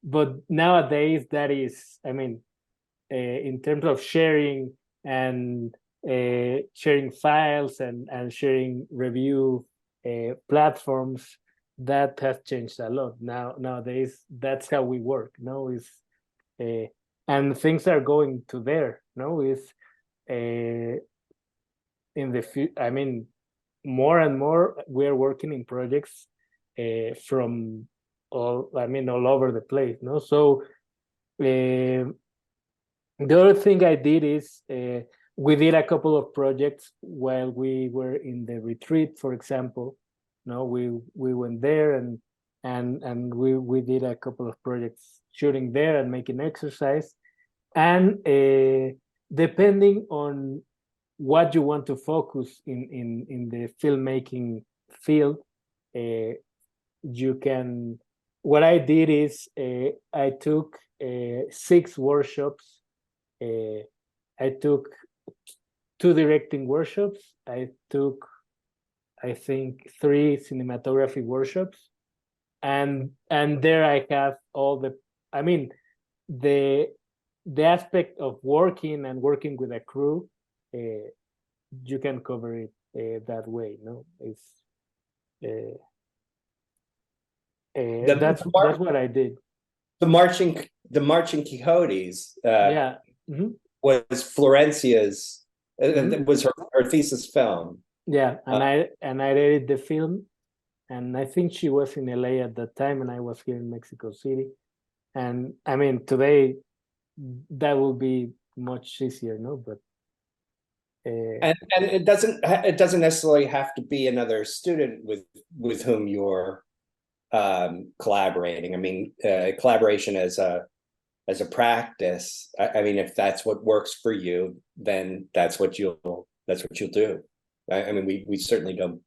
But nowadays that is, in terms of sharing and sharing files and sharing review platforms, that has changed a lot. Nowadays that's how we work. And things are going to there. More and more we're working in projects from all over the place. So the other thing I did is we did a couple of projects while we were in the retreat, for example. We went there and we did a couple of projects shooting there and making exercise. And depending on what you want to focus in the filmmaking field, you can. What I did is I took 6 workshops. I took 2 directing workshops. I took, I think, 3 cinematography workshops, and there I have all the aspect of working with a crew. You can cover it that way. It's Uh,
The,
that's
mar-
what I did.
the marching Quixotes
Yeah. Mhm.
was Florencia's
Mhm.
was her thesis film.
Yeah, and I edited the film, and I think she was in LA at that time, and I was here in Mexico City. And I mean, today that will be much easier, no? But
And it doesn't necessarily have to be another student with whom you're collaborating. I mean, collaboration as a practice. I mean, if that's what works for you, then that's what you'll do. I mean, we certainly don't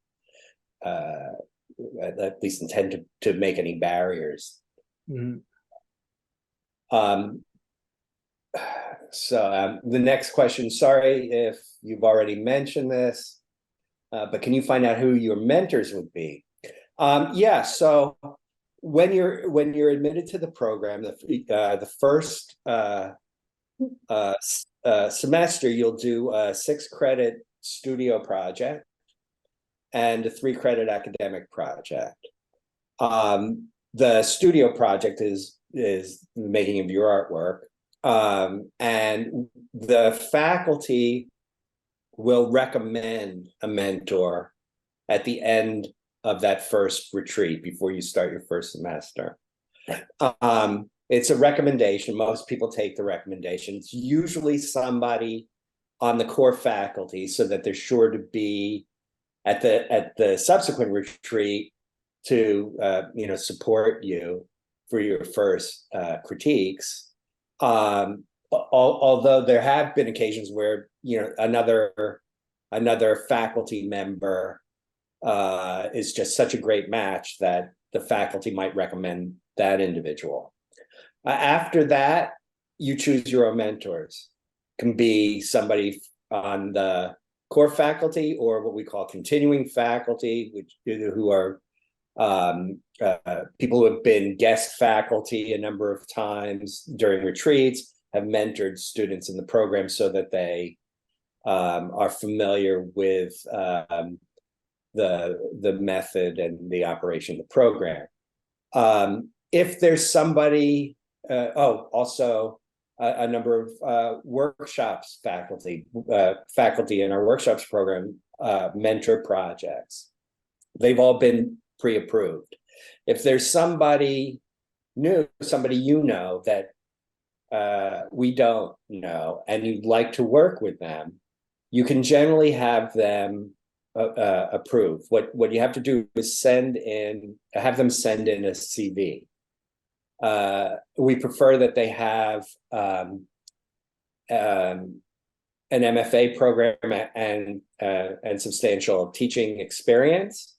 at least intend to make any barriers.
mhm.
So the next question, sorry if you've already mentioned this, but can you find out who your mentors would be? Yeah, so when you're admitted to the program, the first semester, you'll do a 6-credit studio project and a 3-credit academic project. The studio project is the making of your artwork. And the faculty will recommend a mentor at the end of that first retreat before you start your first semester. It's a recommendation. Most people take the recommendation. It's usually somebody on the core faculty, so that they're sure to be at the subsequent retreat to support you for your first critiques. Although there have been occasions where another faculty member is just such a great match that the faculty might recommend that individual. After that, you choose your own mentors. Can be somebody on the core faculty or what we call continuing faculty, who are people who have been guest faculty a number of times during retreats, have mentored students in the program so that they are familiar with the method and the operation of the program. If there's somebody, also a number of workshops faculty in our workshops program mentor projects. They've all been pre-approved. If there's somebody new, somebody that we don't know, and you'd like to work with them, you can generally have them approved. What you have to do is have them send in a CV. We prefer that they have an MFA program and substantial teaching experience.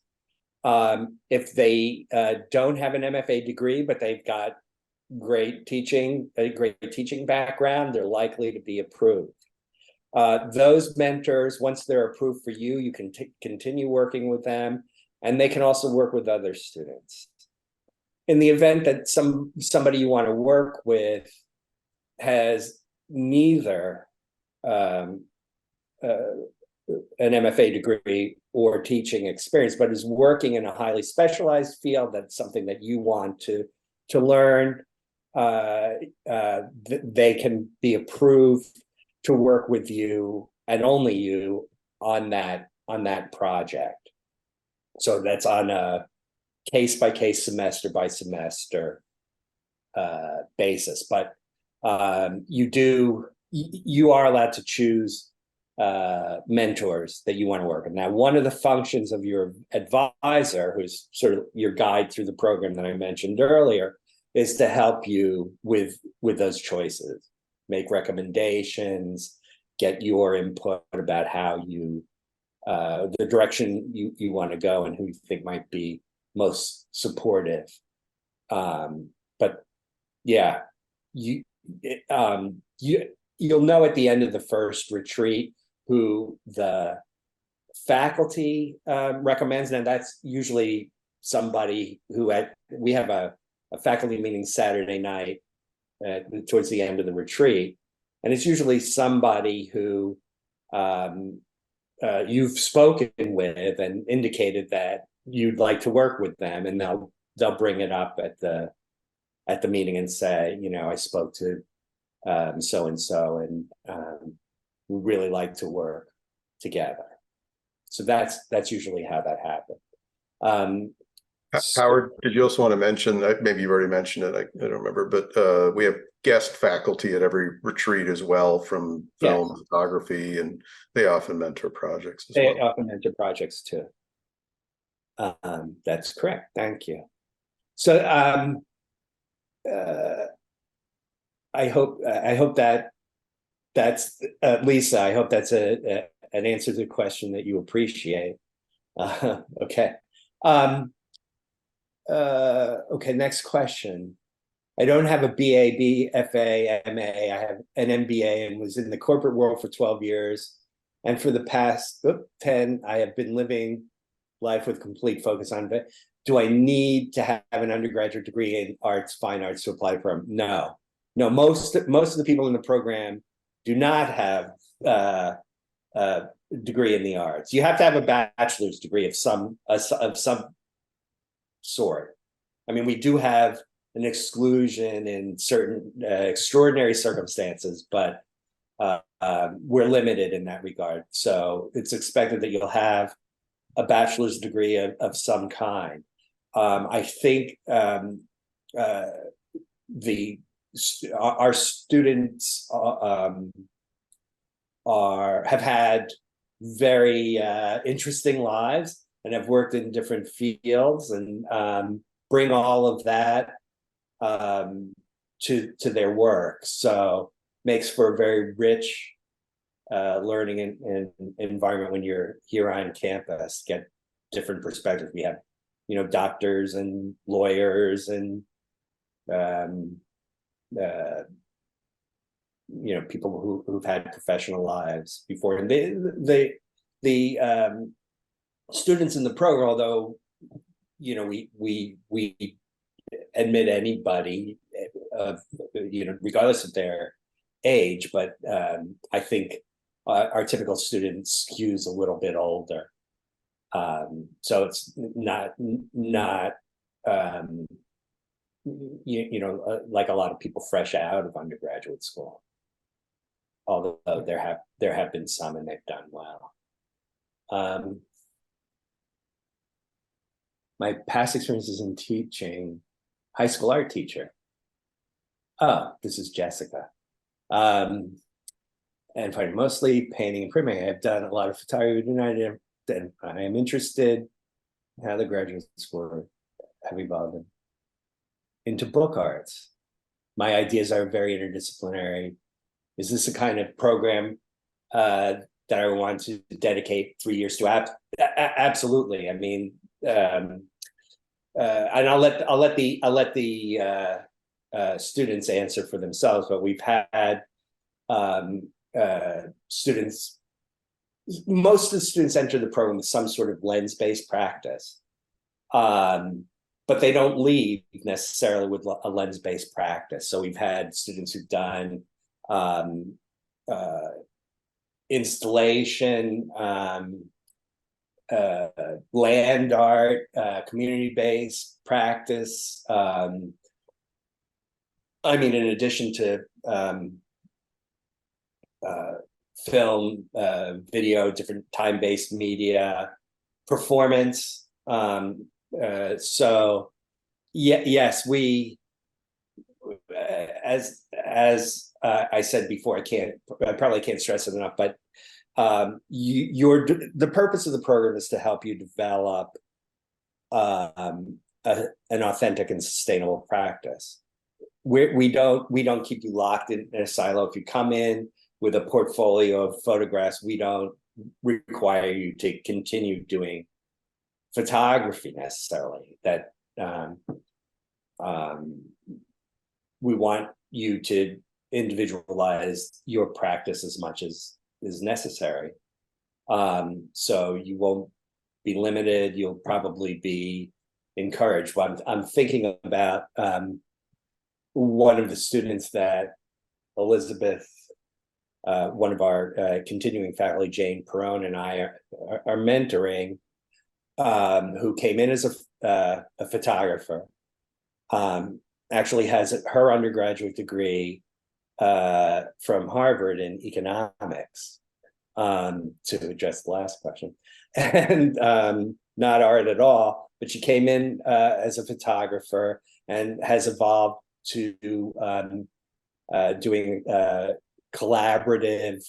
If they don't have an MFA degree, but they've got a great teaching background, they're likely to be approved. Those mentors, once they're approved for you, you can continue working with them, and they can also work with other students. In the event that somebody you want to work with has neither an MFA degree or teaching experience, but is working in a highly specialized field, that's something that you want to learn, they can be approved to work with you and only you on that project. So that's on a case-by-case, semester-by-semester basis. But you are allowed to choose mentors that you want to work with. Now, one of the functions of your advisor, who's sort of your guide through the program that I mentioned earlier, is to help you with those choices, make recommendations, get your input about how the direction you want to go and who you think might be most supportive. But yeah, you'll know at the end of the first retreat who the faculty recommends, and that's usually somebody who we have a faculty meeting Saturday night towards the end of the retreat, and it's usually somebody who you've spoken with and indicated that you'd like to work with them, and they'll bring it up at the meeting and say, I spoke to so and so, and we really like to work together. So that's usually how that happened.
Howard, did you also want to mention, maybe you've already mentioned it, I don't remember, but we have guest faculty at every retreat as well from film,
Yes.
photography, and they often mentor projects as
They
well.
often mentor projects too. That's correct. Thank you. So I hope that's Lisa. I hope that's an answer to the question that you appreciate. Okay. Okay. Next question. I don't have a BA, BFA, MA. I have an MBA and was in the corporate world for 12 years. And for the past 10, I have been living life with complete focus on it. Do I need to have an undergraduate degree in arts, fine arts to apply for them? No. Most of the people in the program do not have a degree in the arts. You have to have a bachelor's degree of some sort. I mean, we do have an exclusion in certain extraordinary circumstances, but we're limited in that regard. So it's expected that you'll have a bachelor's degree of some kind. I think our students have had very interesting lives and have worked in different fields, and bring all of that to their work. So makes for a very rich learning and environment when you're here on campus. Get different perspectives. We have, doctors and lawyers and people who've had professional lives before. And the students in the program, although we admit anybody, regardless of their age, but I think our typical student skews a little bit older. So it's not like a lot of people fresh out of undergraduate school. Although there have been some, and they've done well. My past experiences in teaching, high school art teacher. Oh, this is Jessica. And mostly painting and printing. I've done a lot of photography, and I am interested in how the graduate school have evolved into book arts. My ideas are very interdisciplinary. Is this a kind of program that I want to dedicate 3 years to? Absolutely. I mean, and I'll let the students answer for themselves. But we've had students. Most of the students enter the program with some sort of lens-based practice, but they don't leave necessarily with a lens-based practice. So we've had students who've done installation, land art, community-based practice. In addition to film, video, different time-based media, performance. So yes, we, as I said before, I probably can't stress it enough, but the purpose of the program is to help you develop an authentic and sustainable practice. We don't keep you locked in a silo. If you come in with a portfolio of photographs, we don't require you to continue doing photography necessarily. That we want you to individualize your practice as much as is necessary. So you won't be limited. You'll probably be encouraged. But I'm thinking about one of the students that Elizabeth, one of our continuing faculty, Jane Perone, and I are mentoring. who came in as a photographer, actually has her undergraduate degree from Harvard in economics, to address the last question, and not art at all, but she came in as a photographer and has evolved to doing collaborative,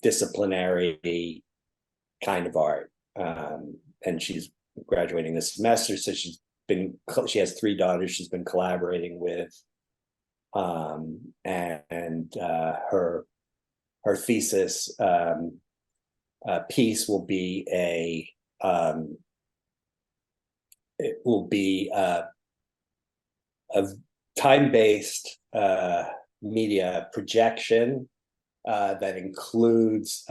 disciplinary kind of art, and she's graduating this semester, so she has 3 daughters she's been collaborating with, and her thesis piece will be a time-based media projection that includes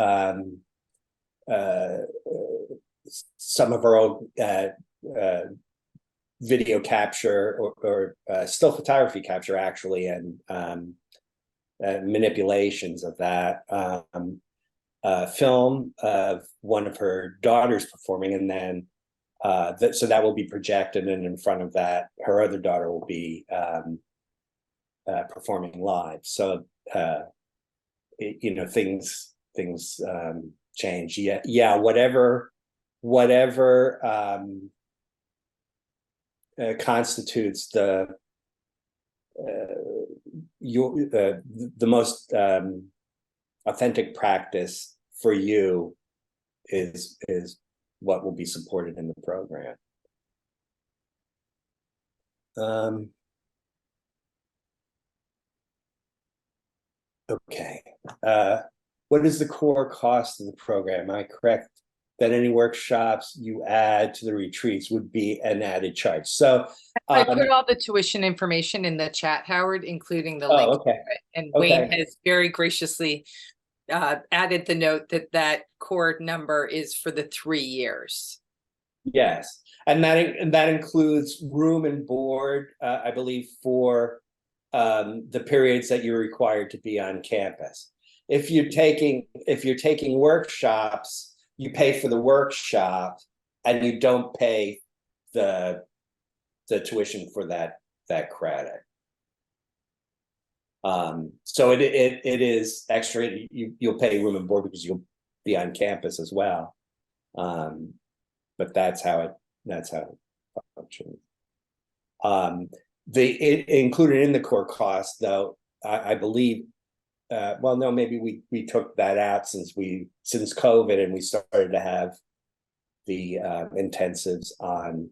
some of our own video capture or still photography capture, actually, and manipulations of that film of one of her daughters performing, and then so that will be projected, and in front of that, her other daughter will be performing live. So things change. Yeah. Whatever constitutes the most authentic practice for you is what will be supported in the program. Okay. What is the core cost of the program? Am I correct that any workshops you add to the retreats would be an added charge? So
I put all the tuition information in the chat, Howard, including the link.
Okay.
And Wayne has very graciously added the note that core number is for the 3 years.
Yes, and that includes room and board, I believe, for the periods that you're required to be on campus. If you're taking workshops, you pay for the workshop, and you don't pay the tuition for that credit. So it is extra. You'll pay room and board because you'll be on campus as well. But that's how it functions. Included in the core cost, though, I believe. Well, no, maybe we took that out since COVID, and we started to have the intensives on.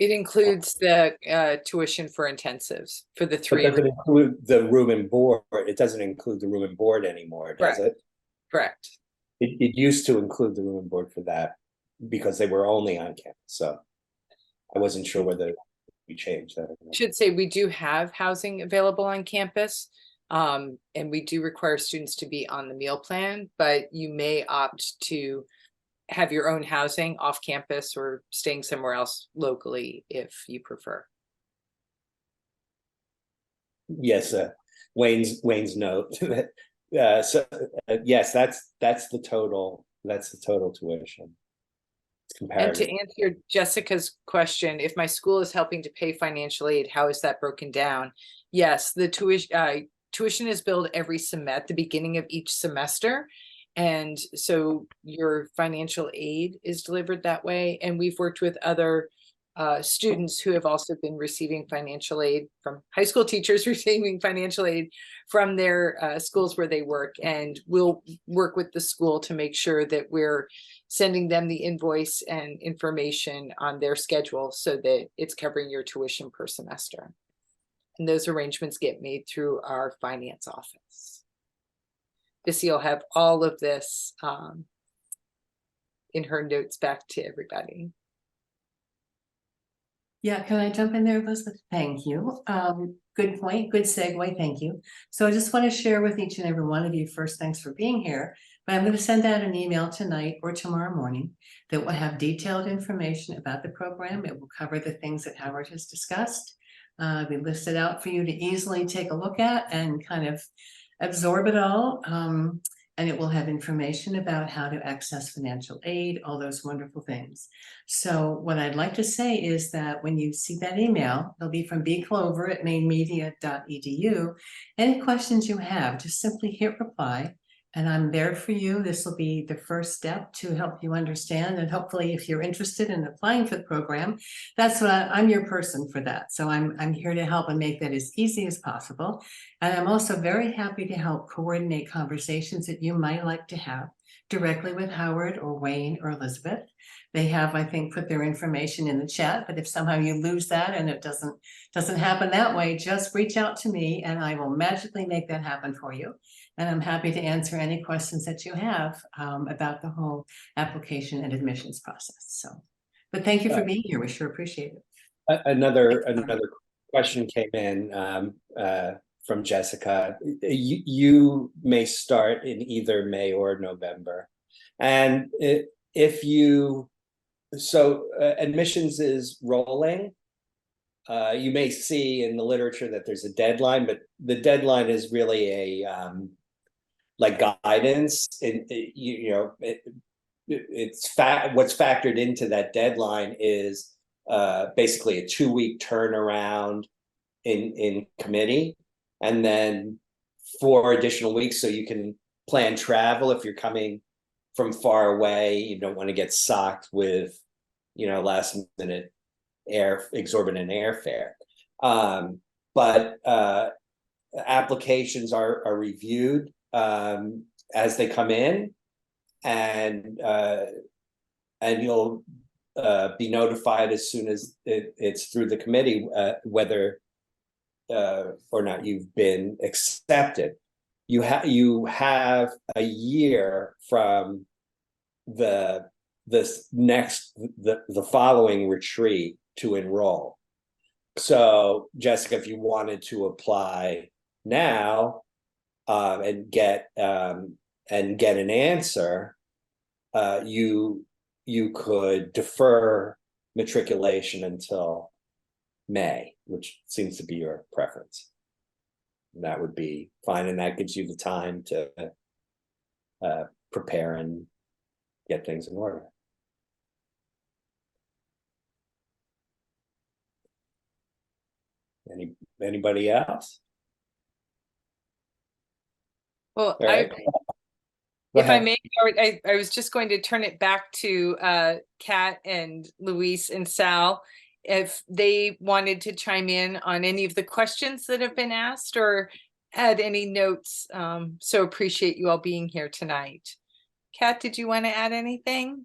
It includes the tuition for intensives for the 3 years.
It doesn't include the room and board. It doesn't include the room and board anymore, does it?
Correct.
It used to include the room and board for that because they were only on campus. So I wasn't sure whether we changed that.
I should say we do have housing available on campus, and we do require students to be on the meal plan, but you may opt to have your own housing off campus or staying somewhere else locally if you prefer.
Yes, Wayne's note. Yes, that's the total. That's the total tuition.
And to answer Jessica's question, if my school is helping to pay financial aid, how is that broken down? Yes, the tuition is billed every semester at the beginning of each semester. And so your financial aid is delivered that way. And we've worked with other students who have also been receiving financial aid from high school teachers receiving financial aid from their schools where they work. And we'll work with the school to make sure that we're sending them the invoice and information on their schedule so that it's covering your tuition per semester. And those arrangements get made through our finance office. Bissy will have all of this in her notes back to everybody.
Yeah, can I jump in there, Elizabeth? Thank you. Good point, good segue, thank you. So I just want to share with each and every one of you, first, thanks for being here, but I'm going to send out an email tonight or tomorrow morning that will have detailed information about the program. It will cover the things that Howard has discussed. We listed out for you to easily take a look at and kind of absorb it all. and it will have information about how to access financial aid, all those wonderful things. So what I'd like to say is that when you see that email, it'll be from B. Clover at mainemedia.edu. Any questions you have, just simply hit reply, and I'm there for you. This will be the first step to help you understand, and hopefully if you're interested in applying for the program, that's what I'm your person for that. So I'm here to help and make that as easy as possible. And I'm also very happy to help coordinate conversations that you might like to have directly with Howard or Wayne or Elizabeth. They have, I think, put their information in the chat, but if somehow you lose that and it doesn't happen that way, just reach out to me and I will magically make that happen for you. And I'm happy to answer any questions that you have about the whole application and admissions process. So, but thank you for being here. We sure appreciate it.
Another question came in from Jessica. You may start in either May or November, and admissions is rolling. You may see in the literature that there's a deadline, but the deadline is really a like guidance. What's factored into that deadline is basically a 2-week turnaround in committee, and then 4 additional weeks so you can plan travel if you're coming from far away. You don't want to get socked with last minute exorbitant airfare. But applications are reviewed as they come in, and you'll be notified as soon as it's through the committee whether or not you've been accepted. You have a year from the following retreat to enroll. So Jessica, if you wanted to apply now and get an answer, you could defer matriculation until May, which seems to be your preference. And that would be fine, and that gives you the time to prepare and get things in order. Anybody else?
Well,
Right.
if I may, I was just going to turn it back to Kat and Luis and Sal, if they wanted to chime in on any of the questions that have been asked or add any notes. So appreciate you all being here tonight. Kat, did you want to add anything?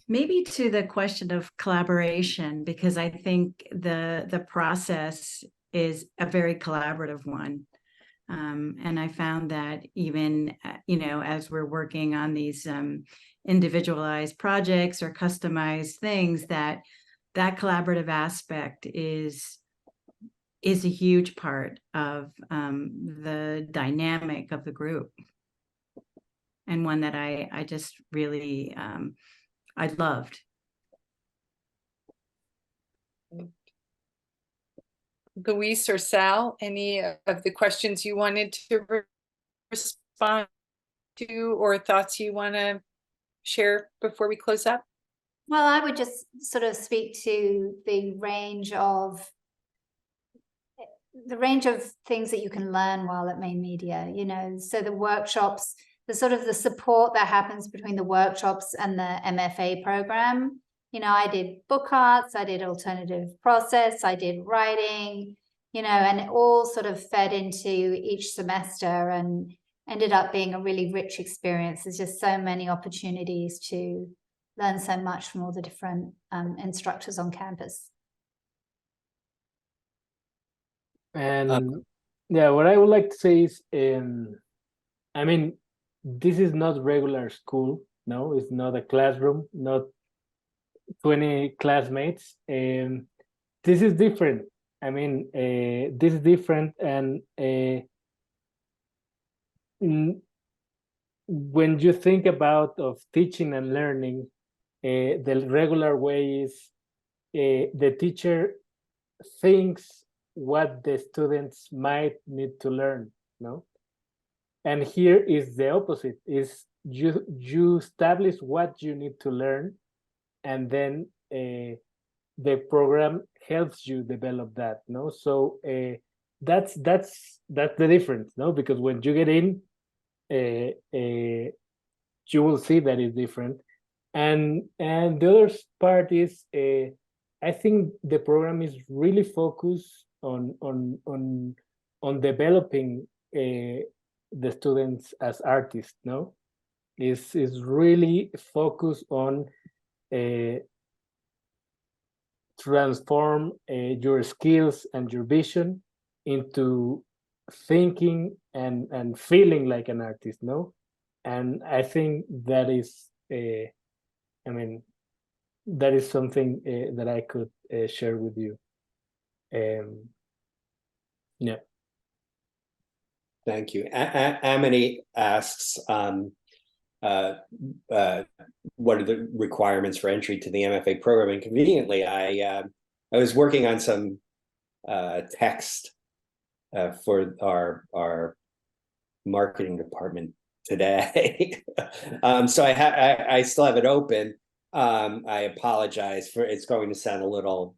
Maybe to the question of collaboration, because I think the process is a very collaborative one. And I found that even, as we're working on these individualized projects or customized things, that collaborative aspect is a huge part of the dynamic of the group, and one that I just really I loved.
Luis or Sal, any of the questions you wanted to respond to or thoughts you want to share before we close up?
Well, I would just sort of speak to the range of things that you can learn while at Maine Media, so the workshops, the sort of the support that happens between the workshops and the MFA program. I did book arts, I did alternative process, I did writing, and it all sort of fed into each semester and ended up being a really rich experience. There's just so many opportunities to learn so much from all the different instructors on campus.
And yeah, what I would like to say is, this is not regular school. No, it's not a classroom, not 20 classmates. This is different. This is different. And when you think about of teaching and learning, the regular way is the teacher thinks what the students might need to learn, no? And here is the opposite: is you establish what you need to learn, and then the program helps you develop that. No, so that's the difference. No, because when you get in, you will see that it's different. And the other part is, I think the program is really focused on developing the students as artists. No, is really focused on transform your skills and your vision into thinking and feeling like an artist. No, and I think that is I mean, that is something that I could share with you. Yeah.
Thank you. Amity asks, what are the requirements for entry to the MFA program? And conveniently, I was working on some text for our marketing department today. So I still have it open. I apologize for it's going to sound a little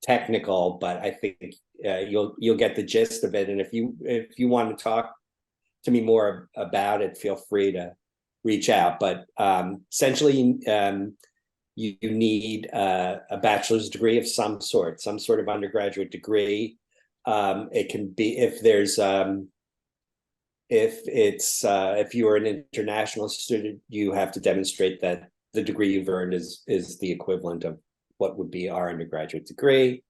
technical, but I think you'll get the gist of it. And if you want to talk to me more about it, feel free to reach out. But essentially, you need a bachelor's degree of some sort of undergraduate degree. It can be if you are an international student, you have to demonstrate that the degree you've earned is the equivalent of what would be our undergraduate degree.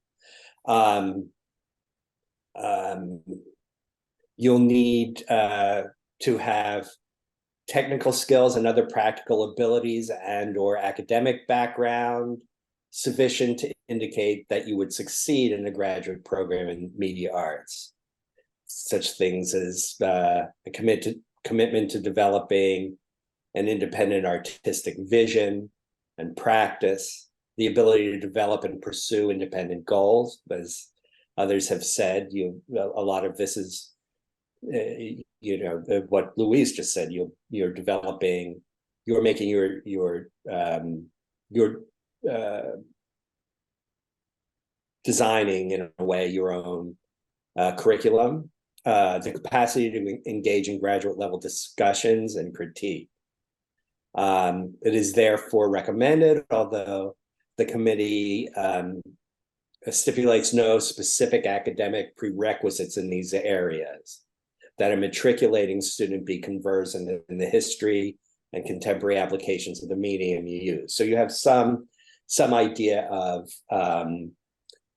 You'll need to have technical skills and other practical abilities and or academic background sufficient to indicate that you would succeed in a graduate program in media arts. Such things as a commitment to developing an independent artistic vision and practice, the ability to develop and pursue independent goals. As others have said, a lot of this is, what Louise just said. You're making your designing in a way your own curriculum, the capacity to engage in graduate level discussions and critique. It is therefore recommended, although the committee stipulates no specific academic prerequisites in these areas, that a matriculating student be conversant in the history and contemporary applications of the medium you use. So you have some idea of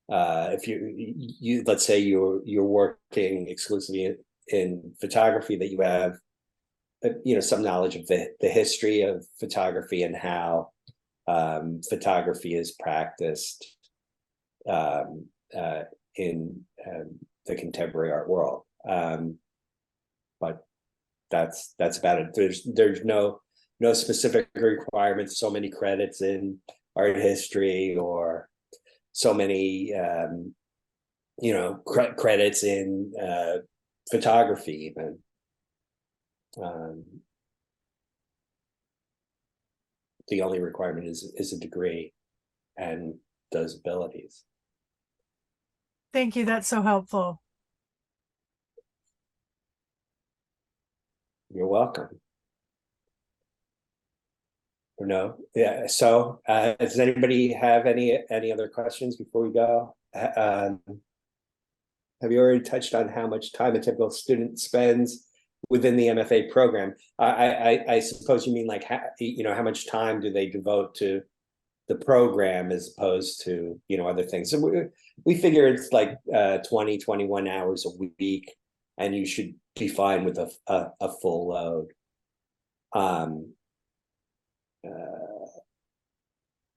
if you let's say you're working exclusively in photography, that you have some knowledge of the history of photography and how photography is practiced in the contemporary art world. But that's about it. There's no specific requirements, so many credits in art history or so many credits in photography even. The only requirement is a degree and those abilities.
Thank you. That's so helpful.
You're welcome. No, yeah. So, does anybody have any other questions before we go? Have you already touched on how much time a typical student spends within the MFA program? I suppose you mean like how much time do they devote to the program as opposed to other things. So we figure it's like 20, 21 hours a week, and you should be fine with a full load.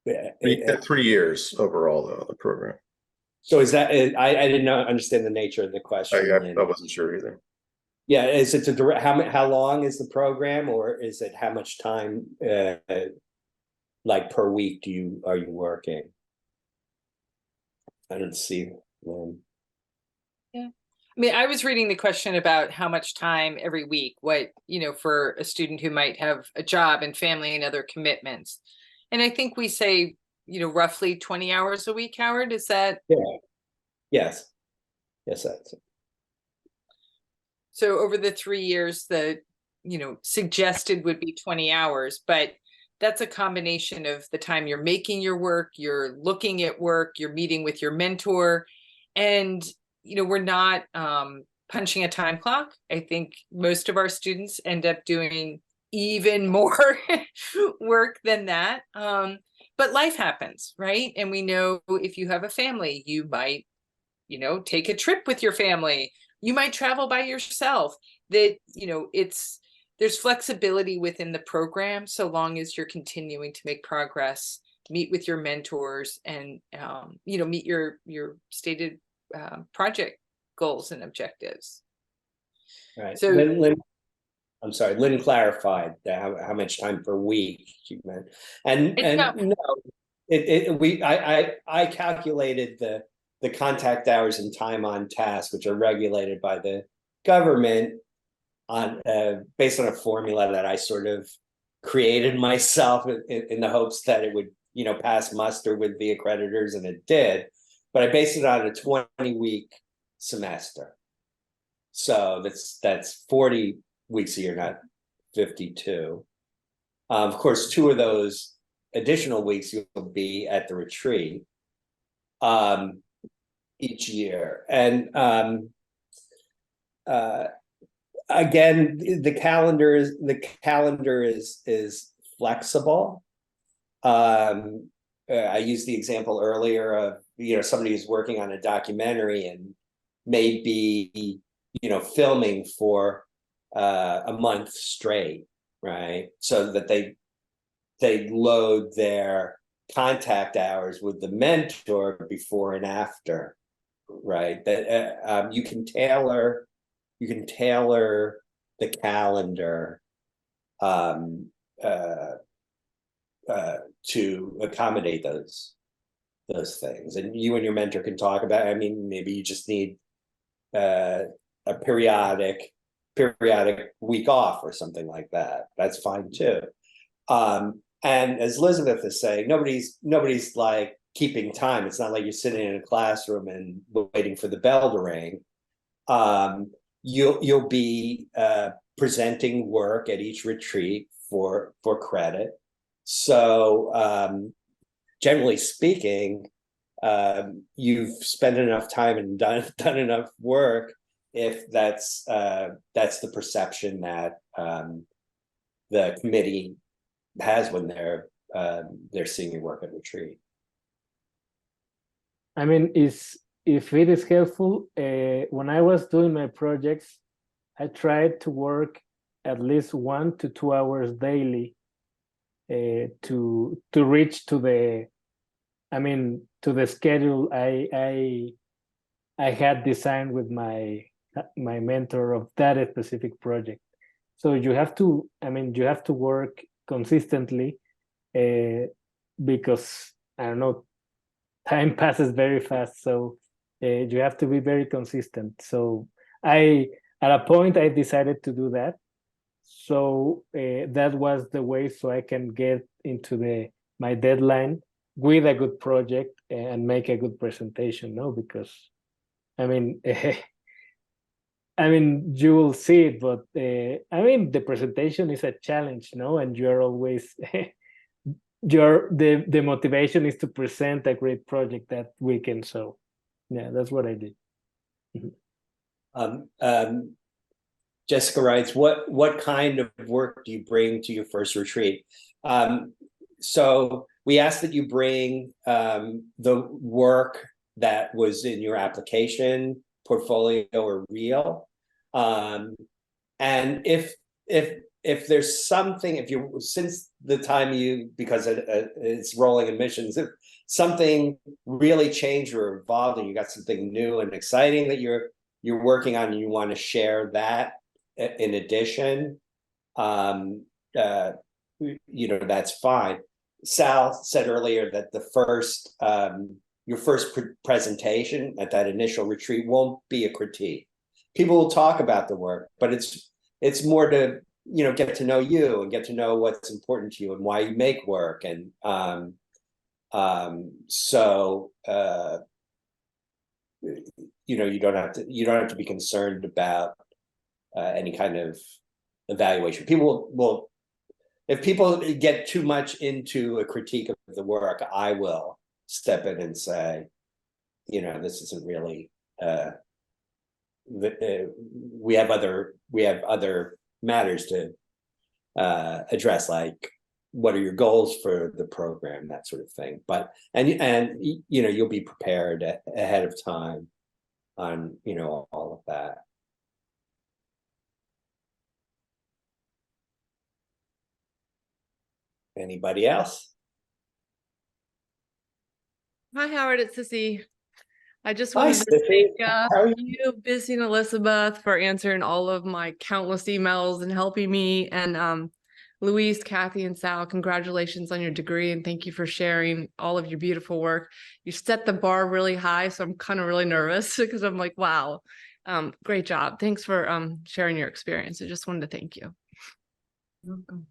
You get 3 years overall though, the program.
So is that I did not understand the nature of the question.
I wasn't sure either.
Yeah, is it how long is the program, or is it how much time like per week are you working? I don't see when.
Yeah, I mean, I was reading the question about how much time every week, what, for a student who might have a job and family and other commitments. And I think we say, roughly 20 hours a week, Howard, is that?
Yeah. Yes. Yes, that's it.
So over the 3 years, the, suggested would be 20 hours, but that's a combination of the time you're making your work, you're looking at work, you're meeting with your mentor, and we're not punching a time clock. I think most of our students end up doing even more work than that. But life happens, right? And we know if you have a family, you might, take a trip with your family. You might travel by yourself. That, there's flexibility within the program so long as you're continuing to make progress, meet with your mentors, and meet your stated project goals and objectives.
Right.
So
I'm sorry, Lynn clarified how much time per week she meant. And no, I calculated the contact hours and time on task, which are regulated by the government, on based on a formula that I sort of created myself in the hopes that it would, pass muster with the accreditors, and it did. But I based it on a 20-week semester. So that's 40 weeks a year, not 52. Of course, 2 of those additional weeks you'll be at the retreat each year. And again, the calendar is flexible. I used the example earlier of somebody who's working on a documentary and maybe filming for a month straight, right? So that they load their contact hours with the mentor before and after, right? That you can tailor the calendar to accommodate those things, and you and your mentor can talk about. I mean, maybe you just need a periodic week off or something like that. That's fine too. And as Elizabeth is saying, nobody's like keeping time. It's not like you're sitting in a classroom and waiting for the bell to ring. You'll be presenting work at each retreat for credit. So generally speaking, you've spent enough time and done enough work if that's the perception that the committee has when they're seeing your work at retreat.
I mean, if it is helpful, when I was doing my projects, I tried to work at least 1 to 2 hours daily to reach to the schedule I had designed with my mentor of that specific project. So you have to work consistently because I don't know, time passes very fast. So you have to be very consistent. So at a point I decided to do that. So that was the way so I can get into my deadline with a good project and make a good presentation. No, because I mean, you will see it, but the presentation is a challenge, no? And you're always the motivation is to present a great project that weekend. So yeah, that's what I did.
Jessica writes, what kind of work do you bring to your first retreat? So we asked that you bring the work that was in your application, portfolio, or reel. And if there's something, since the time because it's rolling admissions, if something really changed or evolved and you got something new and exciting that you're working on and you want to share that in addition, that's fine. Sal said earlier that your first presentation at that initial retreat won't be a critique. people will talk about the work, but it's more to, you know, get to know you and get to know what's important to you and why you make work. And so you know, you don't have to be concerned about any kind of evaluation. People will, if people get too much into a critique of the work, I will step in and say, you know, this isn't really we have other matters to address, like what are your goals for the program, that sort of thing. But and you know, you'll be prepared ahead of time on, you know, all of that. Anybody else?
Hi, Howard, it's Sissy. I just
Hi,
wanted to
Sissy.
thank
How are you?
you, Bissy and Elizabeth, for answering all of my countless emails and helping me. And Louise, Kathy, and Sal, congratulations on your degree, and thank you for sharing all of your beautiful work. You set the bar really high, so I'm kind of really nervous because I'm like, wow, great job. Thanks for sharing your experience. I just wanted to thank you.
Welcome.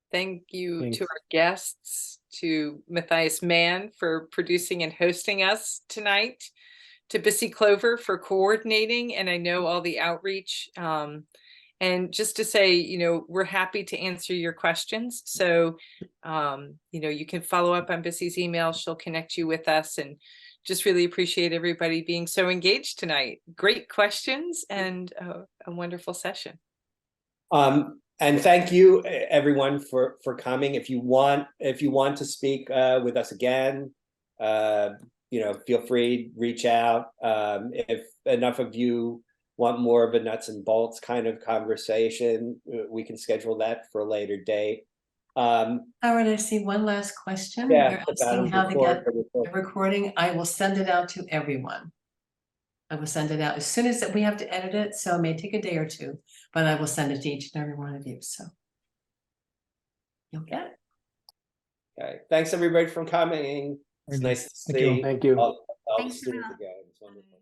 Thank you
Thanks.
to our guests, to Matthias Mann for producing and hosting us tonight, to Bissy Clover for coordinating, and I know all the outreach. And just to say, you know, we're happy to answer your questions. So, you know, you can follow up on Bissy's email. She'll connect you with us, and just really appreciate everybody being so engaged tonight. Great questions and a wonderful session.
And thank you everyone for coming. If you want to speak with us again, you know, feel free, reach out. If enough of you want more of a nuts and bolts kind of conversation, we can schedule that for a later date.
Howard, I see one last question.
Yeah,
They're asking how to
record
get the recording. I will send it out to everyone. I will send it out as soon as we have to edit it, so it may take a day or two, but I will send it to each and every one of you, so you'll get it.
Okay, thanks everybody for coming. It's nice to
Thank you.
see
Thank you.
all the
Thanks,
students
Hannah.
again. It's wonderful.